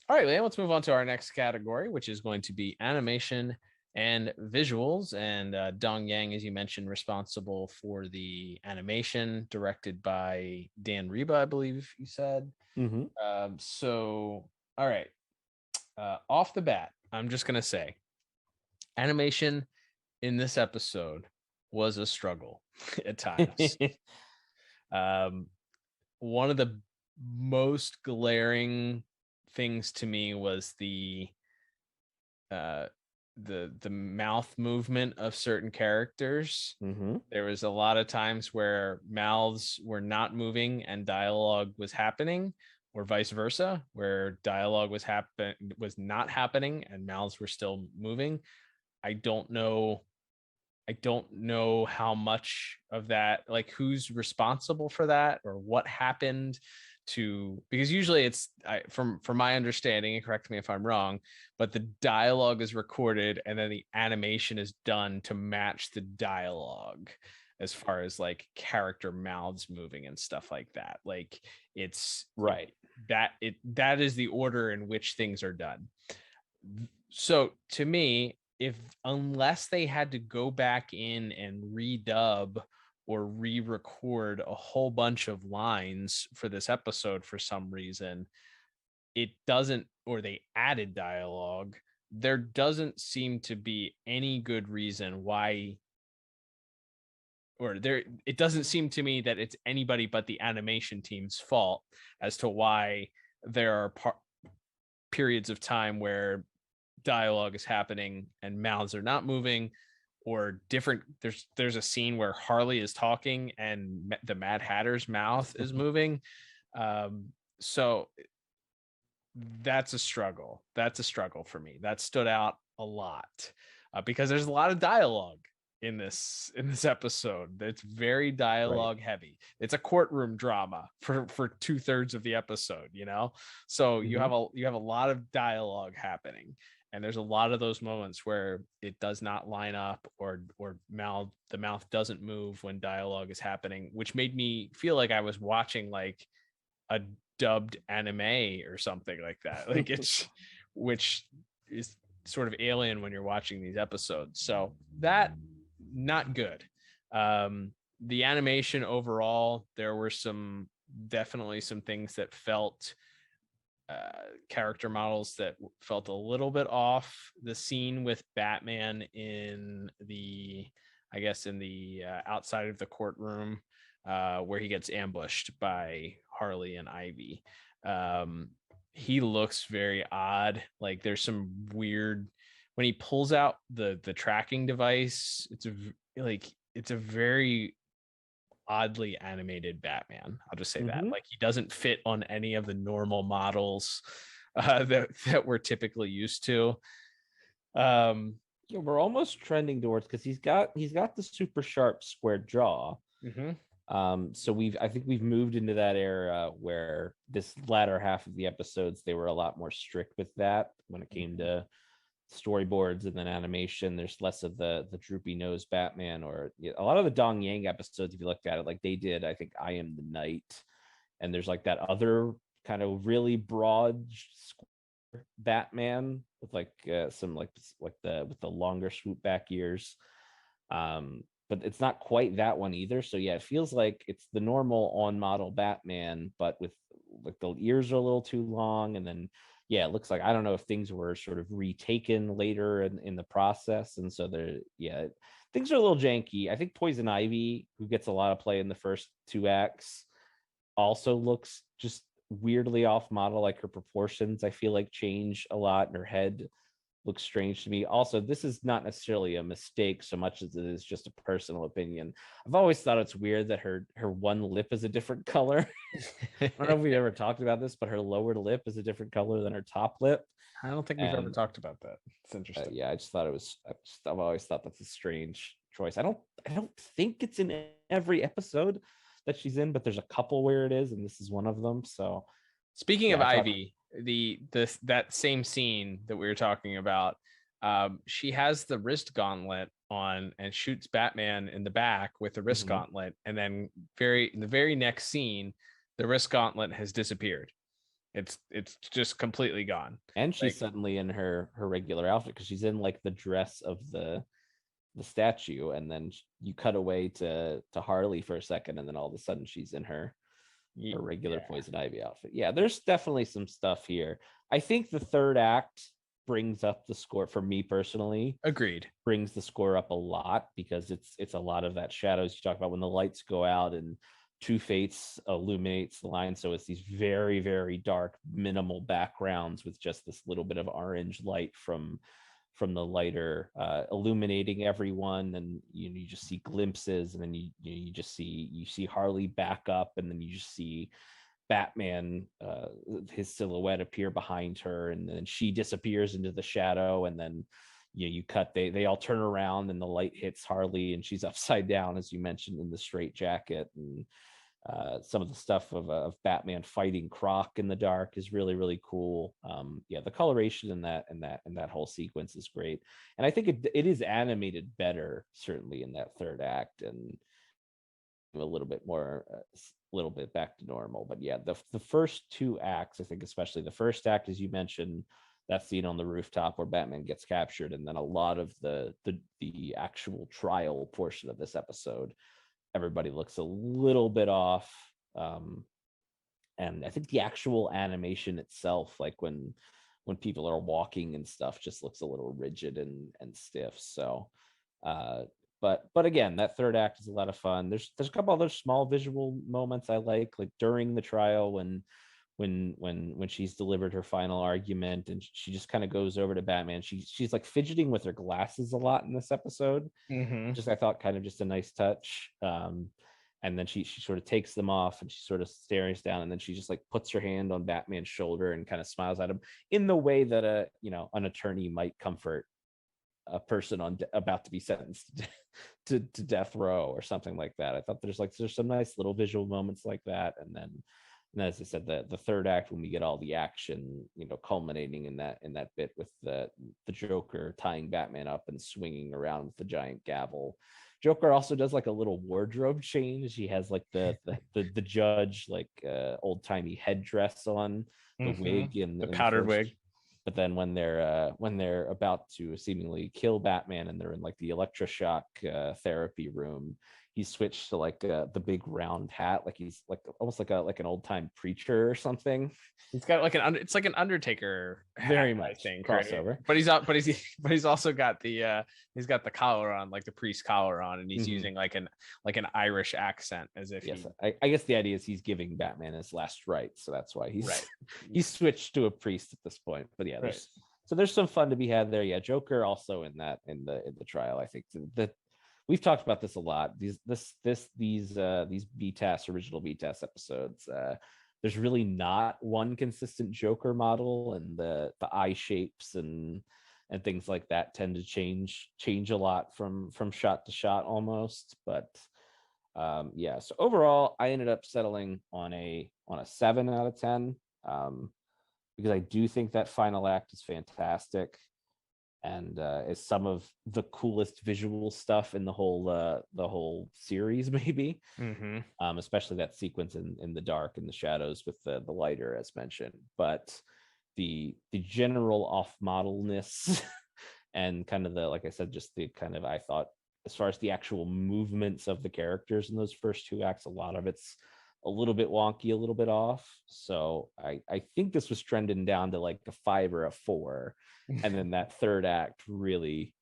right, then let's move on to our next category, which is going to be animation and visuals. And Dong Yang, as you mentioned, responsible for the animation, directed by Dan Reba, I believe you said. So, all right, off the bat, I'm just going to say animation in this episode was a struggle at times. One of the most glaring things to me was the mouth movement of certain characters. There was a lot of times where mouths were not moving and dialogue was happening, or vice versa, where dialogue was not happening and mouths were still moving. I don't know how much of that, like, who's responsible for that or what happened to, because usually it's from my understanding, and correct me if I'm wrong, but the dialogue is recorded and then the animation is done to match the dialogue as far as like character mouths moving and stuff like that. Like, it's right, that is the order in which things are done. So to me, unless they had to go back in and redub or re-record a whole bunch of lines for this episode for some reason, it doesn't, or they added dialogue, there doesn't seem to be any good reason why, it doesn't seem to me that it's anybody but the animation team's fault as to why there are periods of time where dialogue is happening and mouths are not moving, or different. There's a scene where Harley is talking and the Mad Hatter's mouth is moving. So that's a struggle. That's a struggle for me. That stood out a lot because there's a lot of dialogue in this episode. It's very dialogue heavy. It's a courtroom drama for 2/3 of the episode, so you have a lot of dialogue happening. And there's a lot of those moments where it does not line up, or the mouth doesn't move when dialogue is happening, which made me feel like I was watching like a dubbed anime or something like that. Like which is sort of alien when you're watching these episodes. So that not good. The animation overall, there were definitely some things that felt character models that felt a little bit off. The scene with Batman in the outside of the courtroom, where he gets ambushed by Harley and Ivy. He looks very odd. Like there's some weird, when he pulls out the tracking device, it's a very oddly animated Batman. I'll just say that. Like he doesn't fit on any of the normal models that we're typically used to. Yeah, we're almost trending towards, because he's got the super sharp square jaw. So I think we've moved into that era where this latter half of the episodes, they were a lot more strict with that when it came to storyboards and then animation. There's less of the droopy nose Batman, or a lot of the Dong Yang episodes, if you looked at it, like they did, I think, I Am the Night, and there's like that other kind of really broad Batman with like some like with the longer swoop back ears. But it's not quite that one either. So yeah, it feels like it's the normal on model Batman, but with like the ears are a little too long. And then yeah, it looks like, I don't know if things were sort of retaken later in the process. And so things are a little janky. I think Poison Ivy, who gets a lot of play in the first 2 acts, also looks just weirdly off model. Like her proportions, I feel like, change a lot, and her head looks strange to me. Also, this is not necessarily a mistake so much as it is just a personal opinion. I've always thought it's weird that her one lip is a different color. I don't know if we ever talked about this, but her lower lip is a different color than her top lip. I don't think we've ever talked about that. It's interesting. Yeah, I just thought I've always thought that's a strange choice. I don't think it's in every episode that she's in, but there's a couple where it is, and this is one of them. So speaking of Ivy, that same scene that we were talking about, she has the wrist gauntlet on and shoots Batman in the back with the wrist gauntlet, and then in the very next scene, the wrist gauntlet has disappeared. It's just completely gone, and she's suddenly in her regular outfit, because she's in like the dress of the statue, and then you cut away to Harley for a second, and then all of a sudden she's in her regular Poison Ivy outfit. Yeah, there's definitely some stuff here. I think the third act brings up the score for me personally. Agreed. Brings the score up a lot, because it's a lot of that shadows you talk about when the lights go out and Two Fates illuminates the line. So it's these very, very dark, minimal backgrounds with just this little bit of orange light from the lighter illuminating everyone, and you just see glimpses, and then you see Harley back up, and then you just see Batman, his silhouette appear behind her, and then she disappears into the shadow, and then you cut, they all turn around, and the light hits Harley, and she's upside down, as you mentioned, in the straitjacket. And some of the stuff of Batman fighting Croc in the dark is really, really cool. The coloration in that whole sequence is great, and I think it is animated better, certainly in that third act, and a little bit more, a little bit back to normal. But yeah, the first 2 acts, I think, especially the first act, as you mentioned, that scene on the rooftop where Batman gets captured, and then a lot of the actual trial portion of this episode, everybody looks a little bit off. And I think the actual animation itself, like when people are walking and stuff, just looks a little rigid and stiff. So but again, that third act is a lot of fun. There's a couple other small visual moments I like during the trial when she's delivered her final argument, and she just kind of goes over to Batman. She's like fidgeting with her glasses a lot in this episode. Just, I thought, kind of just a nice touch. And then she sort of takes them off, and she sort of stares down, and then she just like puts her hand on Batman's shoulder and kind of smiles at him in the way that an attorney might comfort a person about to be sentenced to death row or something like that. I thought there's some nice little visual moments like that. And then as I said, the third act, when we get all the action, culminating in that bit with the Joker tying Batman up and swinging around with the giant gavel. Joker also does like a little wardrobe change. He has like the judge, like old timey headdress on, the wig and the powdered wig. But then when they're about to seemingly kill Batman and they're in like the electroshock therapy room, he switched to like the big round hat, like he's like almost like an old time preacher or something. He's got like it's like an Undertaker hat, very much, I think, crossover. Right? But he's also got the he's got the collar on, like the priest collar on, and he's using like an Irish accent as if I guess the idea is he's giving Batman his last rites, so that's why he's right. He's switched to a priest at this point. But yeah, there's some fun to be had there. Yeah, Joker also in the trial. I think that we've talked about this a lot. These BTAS original BTAS episodes. There's really not one consistent Joker model, and the eye shapes and things like that tend to change a lot from shot to shot almost. But yeah, so overall I ended up settling on a 7 out of 10, because I do think that final act is fantastic and is some of the coolest visual stuff in the whole series, maybe. Especially that sequence in the dark and the shadows with the lighter, as mentioned. But the general off modelness and kind of the, like I said, just the kind of, I thought, as far as the actual movements of the characters in those first 2 acts, a lot of it's a little bit wonky, a little bit off. So I think this was trending down to like a 5 or a 4. And then that third act really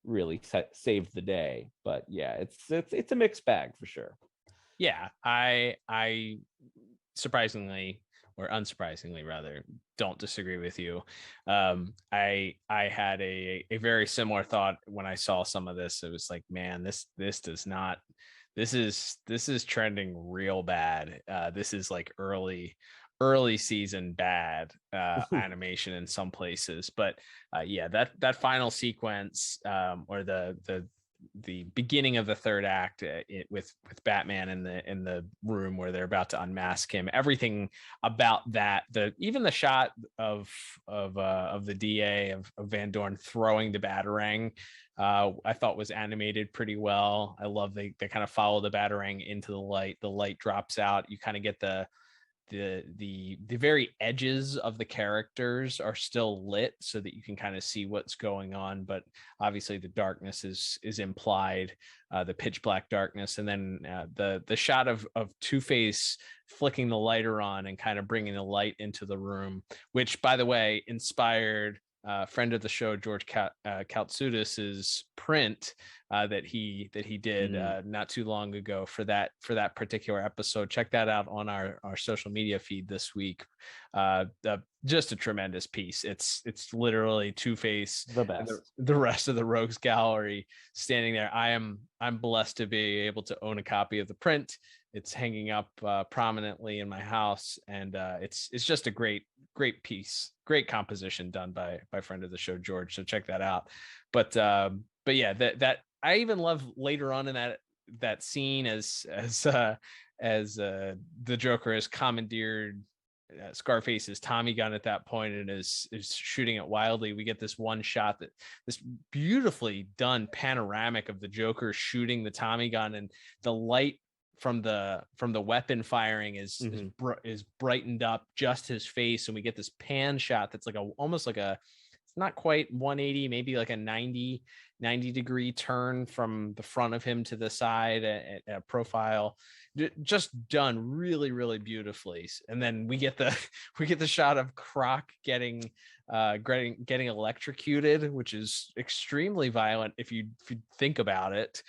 saved the day. But yeah, it's a mixed bag for sure. Yeah, I surprisingly, or unsurprisingly rather, don't disagree with you. I had a very similar thought when I saw some of this. It was like, man, this does not, this is trending real bad. This is like early season bad animation in some places. But yeah, that final sequence, or the beginning of the third act, with Batman in the room where they're about to unmask him, everything about that, even the shot of the DA of Van Dorn throwing the Batarang, I thought was animated pretty well. I love they kind of follow the Batarang into the light drops out, you kind of get the very edges of the characters are still lit so that you can kind of see what's going on, but obviously the darkness is implied, the pitch black darkness. And then the shot of Two-Face flicking the lighter on and kind of bringing the light into the room, which, by the way, inspired friend of the show George Kaltsudis's print that he did not too long ago for that particular episode. Check that out on our social media feed this week. Just a tremendous piece. It's literally Two-Face, the best, the rest of the Rogues Gallery standing there. I'm blessed to be able to own a copy of the print. It's hanging up prominently in my house, and it's just a great piece, great composition done by friend of the show George. So check that out. But yeah, that I even love later on in that scene as the Joker has commandeered Scarface's Tommy gun at that point and is shooting it wildly. We get this one shot, this beautifully done panoramic of the Joker shooting the Tommy gun, and the light from the weapon firing is brightened up just his face, and we get this pan shot that's like almost like a, it's not quite 180, maybe like a 90 degree turn from the front of him to the side at a profile, just done really, really beautifully. And then we get the shot of Croc getting electrocuted, which is extremely violent if you think about it.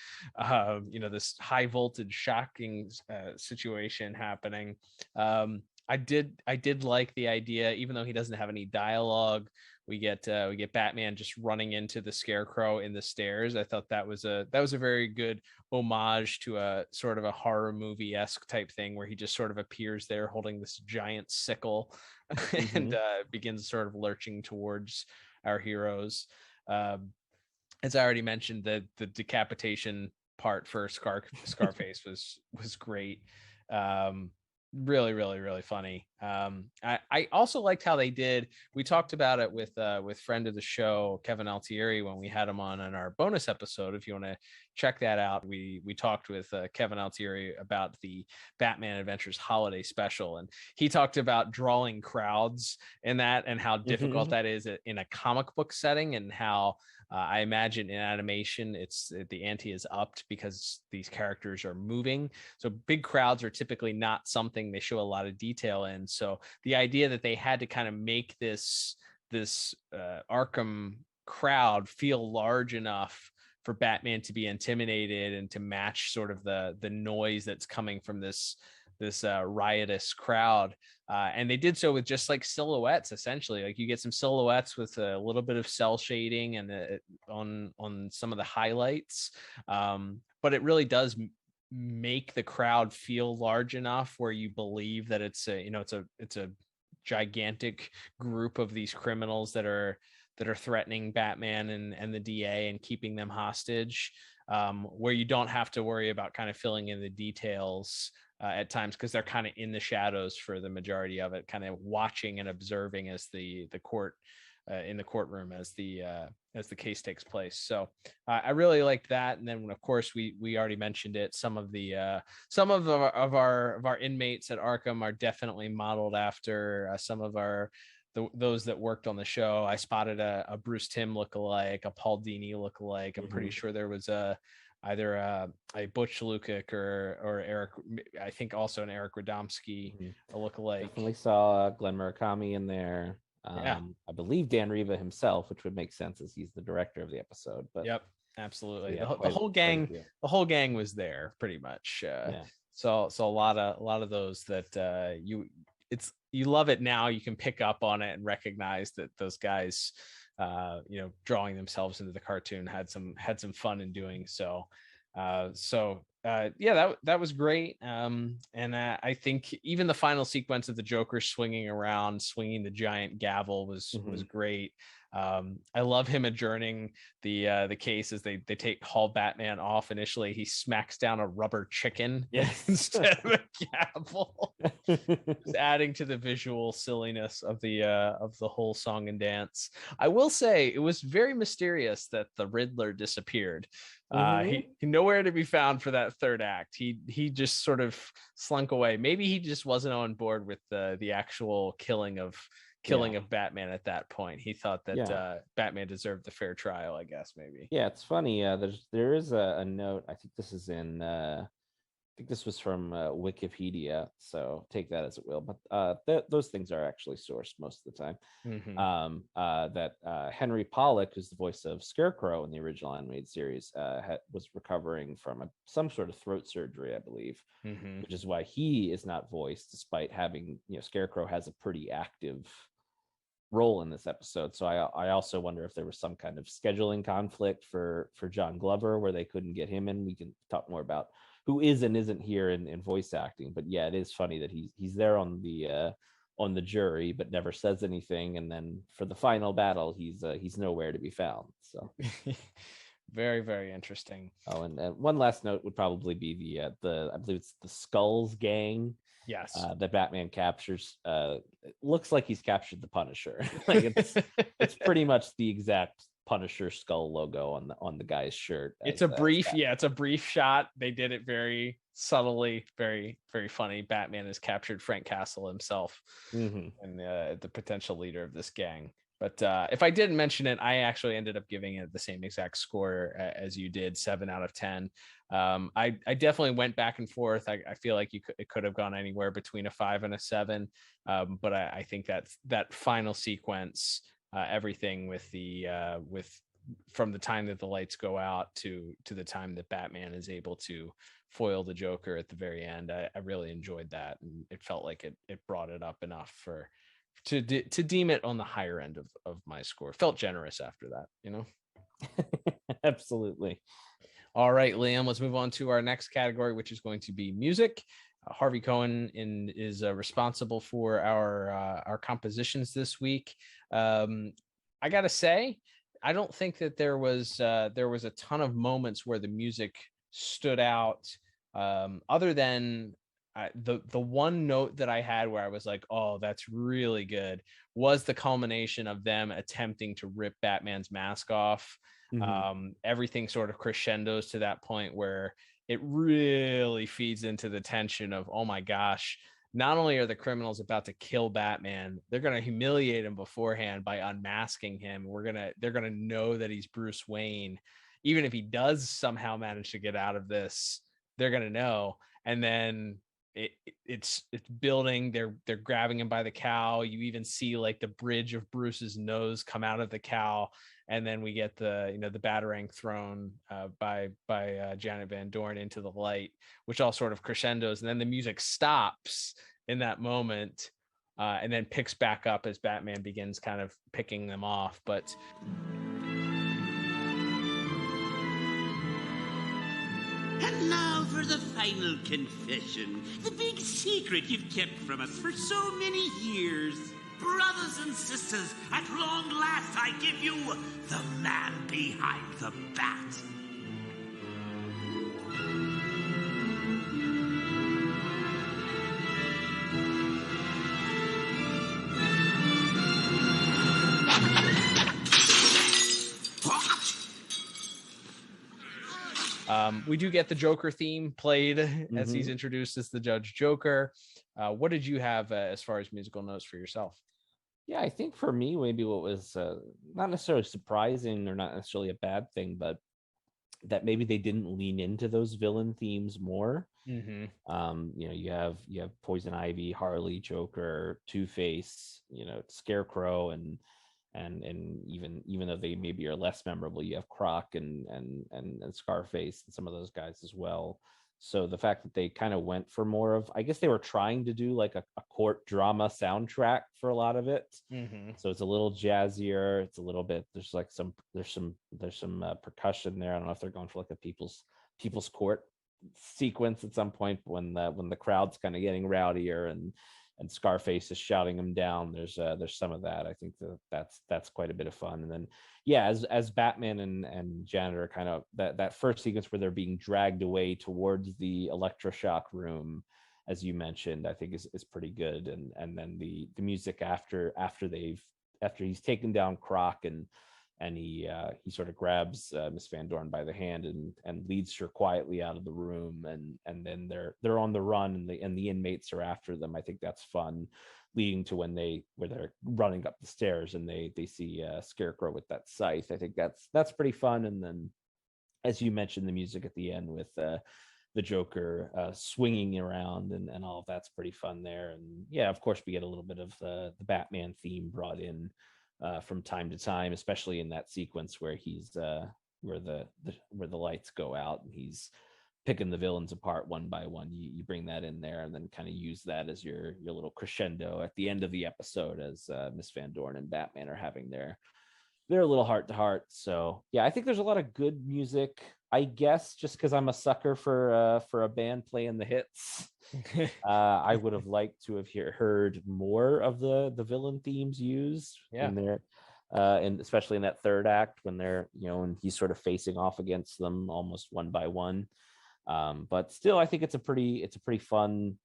This high voltage shocking situation happening. I did like the idea, even though he doesn't have any dialogue. We get Batman just running into the Scarecrow in the stairs. I thought that was a very good homage to a sort of a horror movie-esque type thing where he just sort of appears there holding this giant sickle and begins sort of lurching towards our heroes. As I already mentioned, the decapitation part for Scarface was great. really, really, really funny. I also liked how they did. We talked about it with friend of the show Kevin Altieri when we had him on in our bonus episode. If you want to check that out, we talked with Kevin Altieri about the Batman Adventures holiday special, and he talked about drawing crowds in that and how difficult that is in a comic book setting, and how I imagine in animation it's the ante is upped because these characters are moving. So big crowds are typically not something they show a lot of detail in. So the idea that they had to kind of make this Arkham crowd feel large enough for Batman to be intimidated and to match sort of the noise that's coming from this riotous crowd. And they did so with just like silhouettes, essentially. Like you get some silhouettes with a little bit of cell shading and on some of the highlights. But it really does make the crowd feel large enough where you believe that it's a gigantic group of these criminals that are threatening Batman and the DA and keeping them hostage, where you don't have to worry about kind of filling in the details at times, because they're kind of in the shadows for the majority of it, kind of watching and observing as the court in the courtroom as the case takes place. So I really liked that. And then of course we already mentioned it. Some of our inmates at Arkham are definitely modeled after some of those that worked on the show. I spotted a Bruce Timm lookalike, a Paul Dini lookalike. I'm pretty sure there was either a Butch Lukic or Eric, I think also an Eric Radomski, a lookalike. Definitely saw Glenn Murakami in there. I believe Dan Riva himself, which would make sense as he's the director of the episode. But yep, absolutely. Yeah, the whole gang was there pretty much. So a lot of those that you love it now. You can pick up on it and recognize that those guys, drawing themselves into the cartoon had some fun in doing so. That was great. And I think even the final sequence of the Joker swinging the giant gavel was great. I love him adjourning the case as they haul Batman off. Initially, he smacks down a rubber chicken instead of a gavel, just adding to the visual silliness of the whole song and dance. I will say it was very mysterious that the Riddler disappeared. He nowhere to be found for that third act. He just sort of slunk away. Maybe he just wasn't on board with the actual killing of Batman at that point. He thought that Batman deserved the fair trial, I guess. Maybe. Yeah, it's funny. There is a note. I think this is this was from Wikipedia, so take that as it will. But those things are actually sourced most of the time. That Henry Pollock, who's the voice of Scarecrow in the original animated series, was recovering from some sort of throat surgery, I believe, which is why he is not voiced, despite having, Scarecrow has a pretty active role in this episode. So I also wonder if there was some kind of scheduling conflict for John Glover where they couldn't get him in. We can talk more about who is and isn't here in voice acting. But yeah, it is funny that he's there on the jury but never says anything, and then for the final battle he's nowhere to be found. So very, very interesting. Oh, and one last note would probably be the I believe it's the Skulls gang. Yes, that Batman captures. It looks like he's captured the Punisher. Like it's pretty much the exact Punisher skull logo on the guy's shirt. It's a brief shot. They did it very subtly, very, very funny. Batman has captured Frank Castle himself, and the potential leader of this gang. But if I didn't mention it, I actually ended up giving it the same exact score as you did, 7 out of 10. I definitely went back and forth. I feel like it could have gone anywhere between a 5 and a 7. But I think that final sequence, everything with from the time that the lights go out to the time that Batman is able to foil the Joker at the very end, I really enjoyed that, and it felt like it brought it up enough to deem it on the higher end of my score. Felt generous after that, Absolutely. All right, Liam, let's move on to our next category, which is going to be music. Harvey Cohen is responsible for our compositions this week. I gotta say, I don't think that there was a ton of moments where the music stood out, other than the one note that I had where I was like, oh, that's really good, was the culmination of them attempting to rip Batman's mask off. Everything sort of crescendos to that point where it really feeds into the tension of, oh my gosh, not only are the criminals about to kill Batman, they're going to humiliate him beforehand by unmasking him. They're going to know that he's Bruce Wayne. Even if he does somehow manage to get out of this, they're going to know. And then it's building. They're grabbing him by the cowl. You even see like the bridge of Bruce's nose come out of the cowl. And then we get the batarang thrown by Janet Van Dorn into the light, which all sort of crescendos. And then the music stops in that moment and then picks back up as Batman begins kind of picking them off. But and now for the final confession, the big secret you've kept from us for so many years. Brothers and sisters, at long last I give you the man behind the bat. We do get the Joker theme played as he's introduced as the Judge Joker. What did you have as far as musical notes for yourself? Yeah, I think for me, maybe what was not necessarily surprising or not necessarily a bad thing, but that maybe they didn't lean into those villain themes more. You have Poison Ivy, Harley, Joker, Two-Face, Scarecrow, and even though they maybe are less memorable, you have Croc and Scarface and some of those guys as well. So the fact that they kind of went for more of, I guess they were trying to do like a court drama soundtrack for a lot of it. So it's a little jazzier. It's a little bit, there's some percussion there. I don't know if they're going for like a people's court sequence at some point when the crowd's kind of getting rowdier and Scarface is shouting him down. There's some of that. I think that's quite a bit of fun. And then as Batman and Janet are kind of that first sequence where they're being dragged away towards the electroshock room, as you mentioned, I think is pretty good. And then the music after he's taken down Croc and he sort of grabs Miss Van Dorn by the hand and leads her quietly out of the room, and then they're on the run and the inmates are after them. I think that's fun, leading to where they're running up the stairs and they see Scarecrow with that scythe. I think that's pretty fun. And then, as you mentioned, the music at the end with the Joker swinging around and all of that's pretty fun there. And yeah, of course, we get a little bit of the Batman theme brought in from time to time, especially in that sequence where he's where the lights go out and he's picking the villains apart one by one. You bring that in there and then kind of use that as your little crescendo at the end of the episode as Miss Van Dorn and Batman are having their little heart to heart. So yeah, I think there's a lot of good music. I guess just because I'm a sucker for a band playing the hits, I would have liked to have heard more of the villain themes used in there, and especially in that third act when they're when he's sort of facing off against them almost one by one. But still, I think it's a pretty fun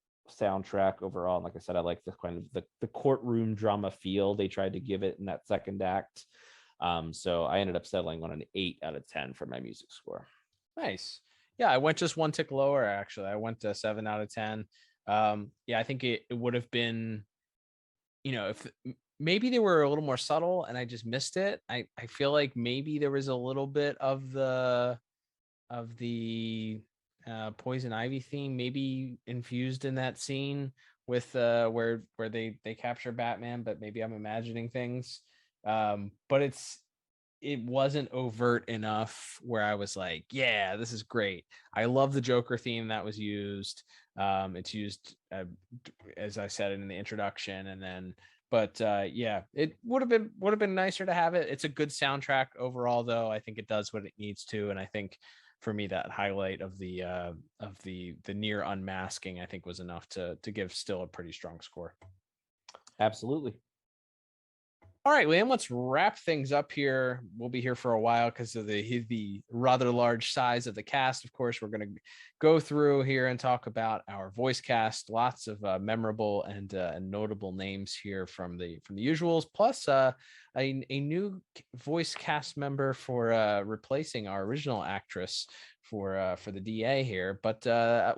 soundtrack overall. And like I said, I like the kind of the courtroom drama feel they tried to give it in that second act. So I ended up settling on an 8 out of 10 for my music score. Nice. Yeah, I went just one tick lower, actually. I went to 7 out of 10. I think it would have been, if maybe they were a little more subtle and I just missed it. I feel like maybe there was a little bit of the Poison Ivy theme maybe infused in that scene with where they capture Batman, but maybe I'm imagining things. But it wasn't overt enough where I was like, yeah, this is great. I love the Joker theme that was used. It's used, as I said in the introduction, and then, but it would have been nicer to have it. It's a good soundtrack overall, though. I think it does what it needs to, and I think for me that highlight of the near unmasking, I think, was enough to give still a pretty strong score. Absolutely. All right, Liam, let's wrap things up here. We'll be here for a while because of the rather large size of the cast. Of course, we're going to go through here and talk about our voice cast. Lots of memorable and notable names here from the usuals, plus a new voice cast member for replacing our original actress for the DA here, but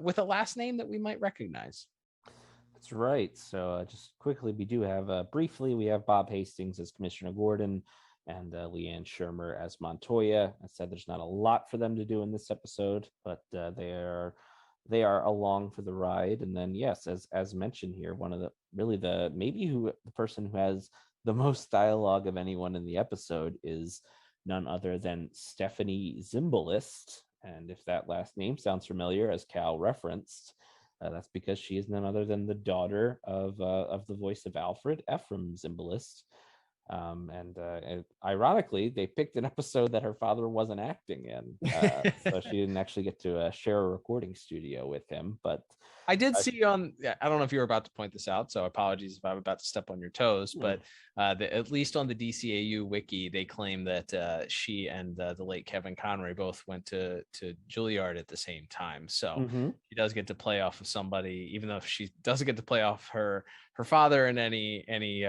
with a last name that we might recognize. That's right. So just quickly, we do have briefly, we have Bob Hastings as Commissioner Gordon and Leanne Shermer as Montoya. I said there's not a lot for them to do in this episode, but they are along for the ride. And then, yes, as mentioned here, one of the person who has the most dialogue of anyone in the episode is none other than Stephanie Zimbalist. And if that last name sounds familiar, as Cal referenced, that's because she is none other than the daughter of the voice of Alfred, Ephraim Zimbalist. And ironically, they picked an episode that her father wasn't acting in, so she didn't actually get to share a recording studio with him. But I did see on, I don't know if you were about to point this out, so apologies if I'm about to step on your toes, but at least on the DCAU wiki, they claim that she and the late Kevin Conroy both went to Juilliard at the same time. So she does get to play off of somebody, even though she doesn't get to play off her father in any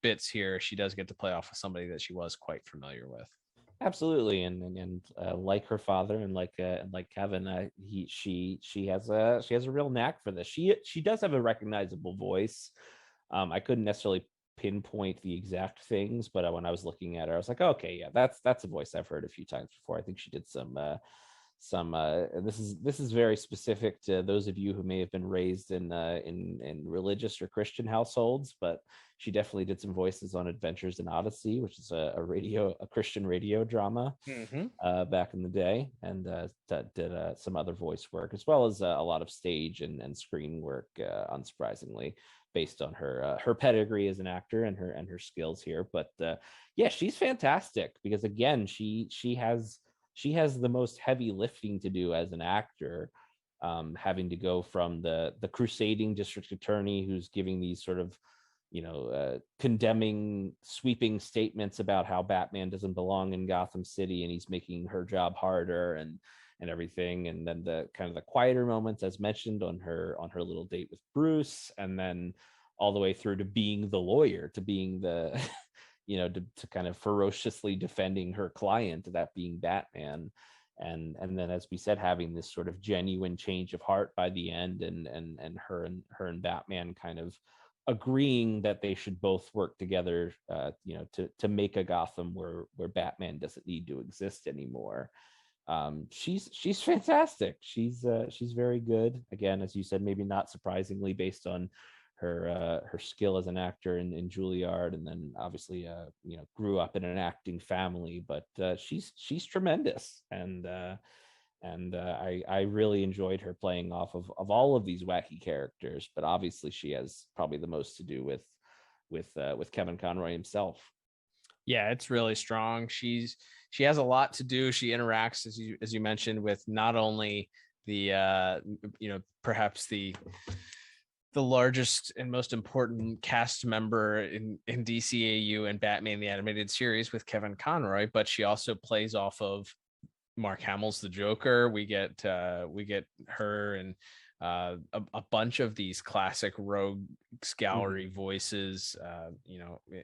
bits here, she does get to play off of somebody that she was quite familiar with. Absolutely, and like her father and like Kevin, she has a real knack for this. She does have a recognizable voice. I couldn't necessarily pinpoint the exact things, but when I was looking at her, I was like, okay, yeah, that's a voice I've heard a few times before. I think she did some this is very specific to those of you who may have been raised in religious or Christian households, but she definitely did some voices on Adventures in Odyssey, which is a Christian radio drama back in the day, and did some other voice work, as well as a lot of stage and screen work, unsurprisingly, based on her pedigree as an actor and her skills here. But yeah, she's fantastic because, again, she has the most heavy lifting to do as an actor, having to go from the crusading district attorney who's giving these sort of, condemning, sweeping statements about how Batman doesn't belong in Gotham City and he's making her job harder and everything. And then the kind of the quieter moments, as mentioned, on her little date with Bruce, and then all the way through to being the lawyer, to being the to kind of ferociously defending her client, that being Batman, and then, as we said, having this sort of genuine change of heart by the end, and her and Batman kind of agreeing that they should both work together, to make a Gotham where Batman doesn't need to exist anymore. She's fantastic. She's very good. Again, as you said, maybe not surprisingly, based on her skill as an actor in Juilliard, and then obviously grew up in an acting family, but she's tremendous, and I really enjoyed her playing off of all of these wacky characters, but obviously she has probably the most to do with Kevin Conroy himself. Yeah, it's really strong. She has a lot to do. She interacts, as you mentioned, with not only the perhaps the largest and most important cast member in DCAU and Batman the Animated Series with Kevin Conroy, but she also plays off of Mark Hamill's The Joker. We get her and a bunch of these classic rogues gallery voices,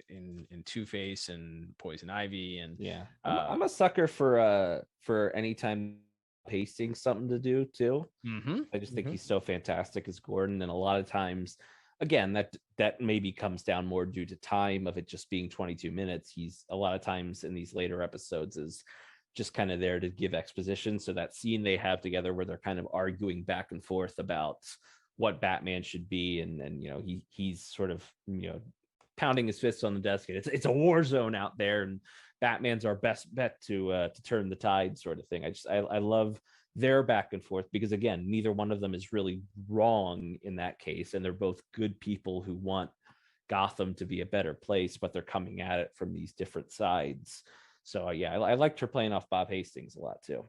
in Two-Face and Poison Ivy, and I'm a sucker for any time Hastings something to do too. I just think he's so fantastic as Gordon, and a lot of times, again, that maybe comes down more due to time of it just being 22 minutes. He's a lot of times in these later episodes is just kind of there to give exposition. So that scene they have together where they're kind of arguing back and forth about what Batman should be, and he's sort of pounding his fists on the desk, and it's a war zone out there, and Batman's our best bet to turn the tide, sort of thing. I love their back and forth because, again, neither one of them is really wrong in that case, and they're both good people who want Gotham to be a better place, but they're coming at it from these different sides. So yeah, I liked her playing off Bob Hastings a lot too.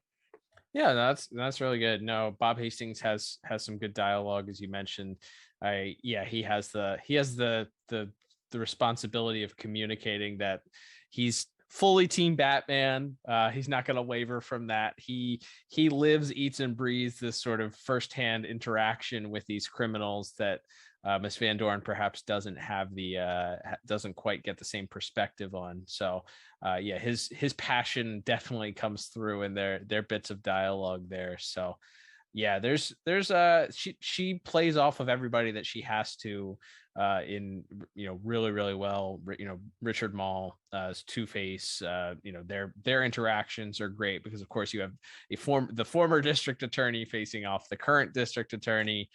Yeah, that's really good. No, Bob Hastings has some good dialogue, as you mentioned. He has the responsibility of communicating that he's fully Team Batman. He's not going to waver from that. He lives, eats, and breathes this sort of firsthand interaction with these criminals that Miss Van Dorn perhaps doesn't have doesn't quite get the same perspective on. So yeah, his passion definitely comes through in their bits of dialogue there. So yeah, there's she plays off of everybody that she has to in really, really well. Richard Mall as Two-Face, their interactions are great because of course you have the former district attorney facing off the current district attorney.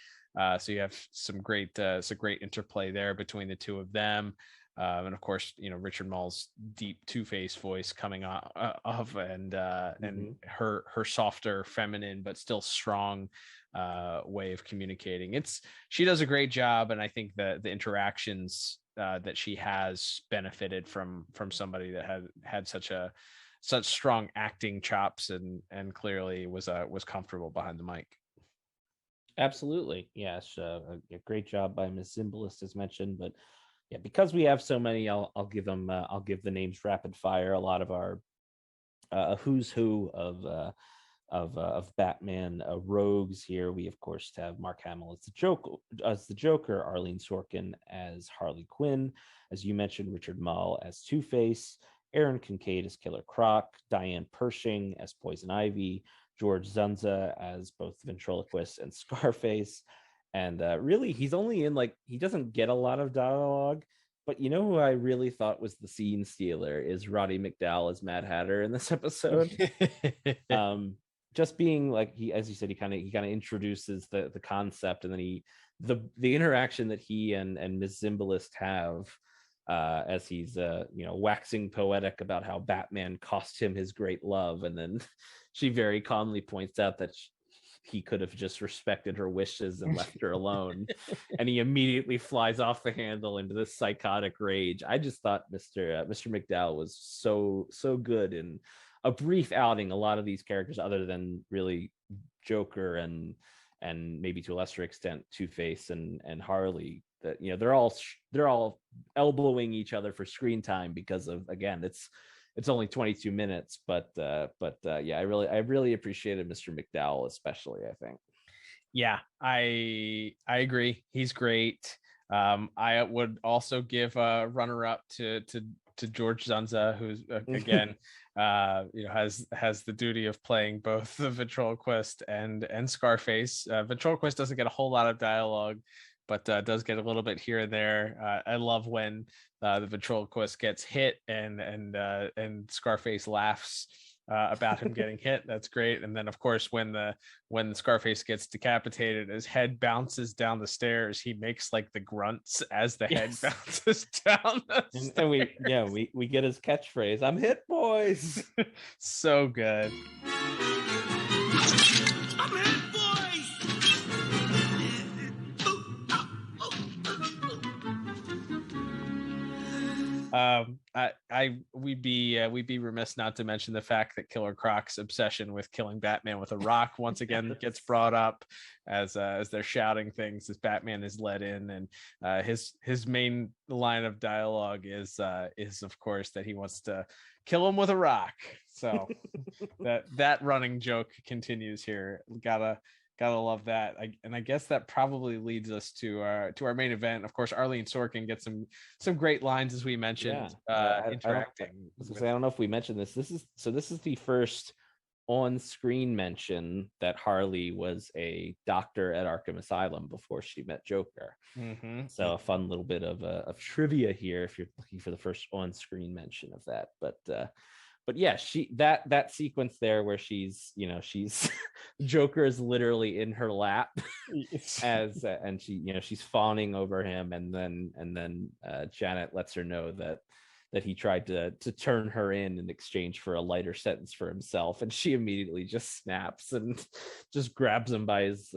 So you have some great interplay there between the two of them. And of course, Richard Mall's deep Two-Face voice coming off and her softer, feminine, but still strong way of communicating. She does a great job. And I think that the interactions that she has benefited from somebody that had such strong acting chops and clearly was comfortable behind the mic. Absolutely. Yes. A great job by Ms. Zimbalist as mentioned, but yeah, because we have so many, I'll give the names rapid fire. A lot of our who's who of Batman rogues here. We of course have Mark Hamill as the Joker, Arlene Sorkin as Harley Quinn, as you mentioned, Richard Mall as Two-Face, Aaron Kincaid as Killer Croc, Diane Pershing as Poison Ivy, George Zunza as both Ventriloquist and Scarface. And really, he's only in he doesn't get a lot of dialogue, but who I really thought was the scene stealer is Roddy McDowall as Mad Hatter in this episode. Just being as you said, he kind of introduces the concept, and then the interaction that he and Ms. Zimbalist have as he's waxing poetic about how Batman cost him his great love, and then she very calmly points out that he could have just respected her wishes and left her alone. And he immediately flies off the handle into this psychotic rage. I just thought Mr. McDowell was so good in a brief outing. A lot of these characters, other than really Joker and maybe to a lesser extent Two-Face and Harley, that they're all elbowing each other for screen time because of, again, it's only 22 minutes, but yeah, I really appreciated Mr. McDowell, especially. I think. Yeah, I agree. He's great. I would also give a runner-up to George Zunza, who's again, has the duty of playing both the ventriloquist and Scarface. Ventriloquist doesn't get a whole lot of dialogue, but does get a little bit here and there. I love when the ventriloquist gets hit and Scarface laughs about him getting hit. That's great. And then of course when Scarface gets decapitated, his head bounces down the stairs. He makes the grunts as the head bounces down the stairs. And we get his catchphrase, "I'm hit, boys." So good. I'm hit, boys. We'd be remiss not to mention the fact that Killer Croc's obsession with killing Batman with a rock once again gets brought up as they're shouting things as Batman is let in, and his main line of dialogue is of course that he wants to kill him with a rock. So that running joke continues here. Gotta love that. I guess that probably leads us to our main event. Of course, Arlene Sorkin gets some great lines, as we mentioned, interacting. I don't know if we mentioned this. This is the first on-screen mention that Harley was a doctor at Arkham Asylum before she met Joker. Mm-hmm. So a fun little bit of trivia here if you're looking for the first on-screen mention of that. But yeah, that sequence there where she's Joker is literally in her lap and she's fawning over him, and then Janet lets her know that he tried to turn her in exchange for a lighter sentence for himself, and she immediately just snaps and just grabs him by his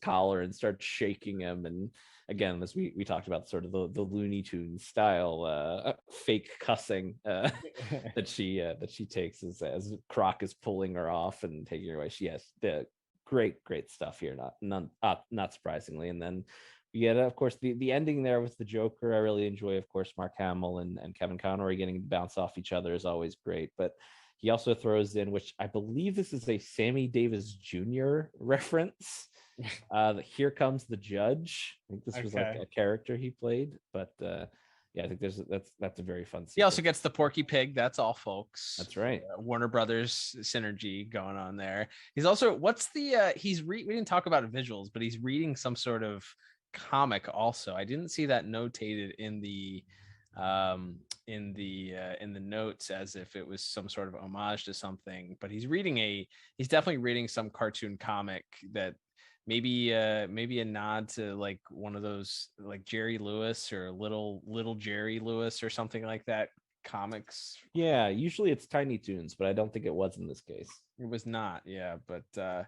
collar and starts shaking him. And again, as we talked about, sort of the Looney Tunes style fake cussing that she takes as Croc is pulling her off and taking her away. The great stuff here. Not surprisingly. And then we get, of course, the ending there with the Joker. I really enjoy, of course, Mark Hamill and Kevin Conroy getting to bounce off each other is always great. But he also throws in, which I believe this is a Sammy Davis Jr. reference. Here Comes the Judge. I think this was like a character he played, but yeah, I think that's a very fun scene. He also gets the Porky Pig. That's all, folks. That's right. Warner Brothers synergy going on there. He's also we didn't talk about visuals, but he's reading some sort of comic also. I didn't see that notated in the notes as if it was some sort of homage to something, but he's definitely reading some cartoon comic that maybe a nod to like one of those like Jerry Lewis or little Jerry Lewis or something like that comics. Yeah, usually it's Tiny Toons, but I don't think it was in this case. It was not. Yeah, but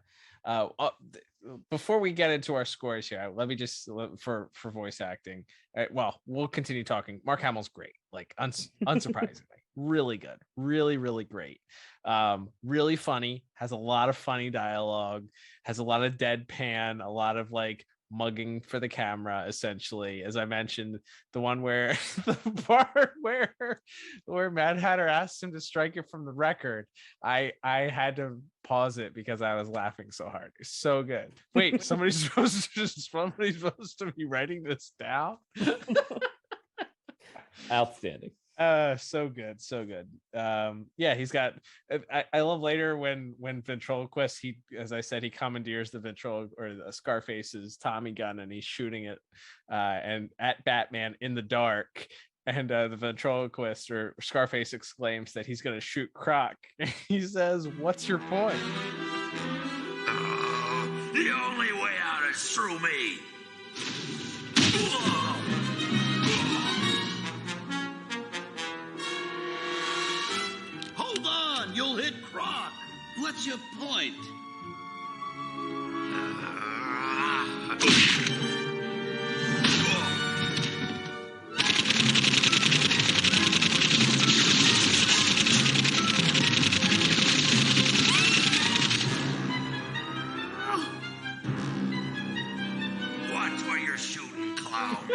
before we get into our scores here, let me just for voice acting. Well, we'll continue talking. Mark Hamill's great, like unsurprisingly. Really good, really great, really funny, has a lot of funny dialogue, has a lot of deadpan, a lot of like mugging for the camera, essentially. As I mentioned, the one where the part where Mad Hatter asks him to strike it from the record, I had to pause it because I was laughing so hard. It's so good. Wait, somebody's supposed to be writing this down. Outstanding. So good. Yeah, he's got. I love later when ventriloquist, as I said, he commandeers the Scarface's Tommy gun and he's shooting it and at Batman in the dark. And the ventriloquist or Scarface exclaims that he's going to shoot Croc. He says, "What's your point?" The only way out is through me. Hold on, you'll hit Croc. What's your point? Watch where you're shooting, clown.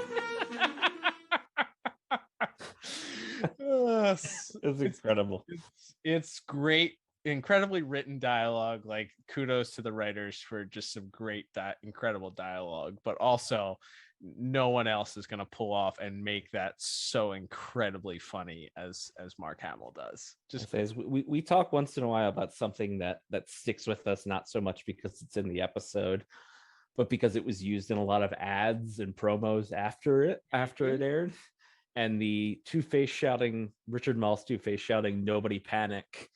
It's incredible. It's great, incredibly written dialogue. Like, kudos to the writers for just some great, incredible dialogue. But also, no one else is going to pull off and make that so incredibly funny as Mark Hamill does. Just as we talk once in a while about something that sticks with us, not so much because it's in the episode, but because it was used in a lot of ads and promos after it aired. And the Two-Face shouting, Richard Moll's Two-Face shouting, "Nobody panic,"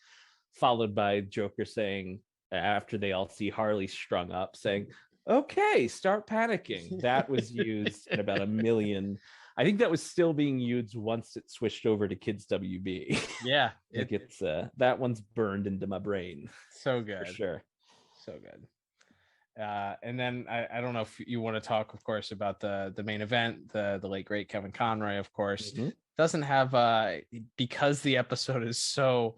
followed by Joker saying, after they all see Harley strung up, saying, "Okay, start panicking." That was used in about 1 million. I think that was still being used once it switched over to Kids WB. Yeah. It's that one's burned into my brain. So good. For sure. So good. And then I don't know if you want to talk, of course, about the main event, the late great Kevin Conroy, of course, doesn't have because the episode is so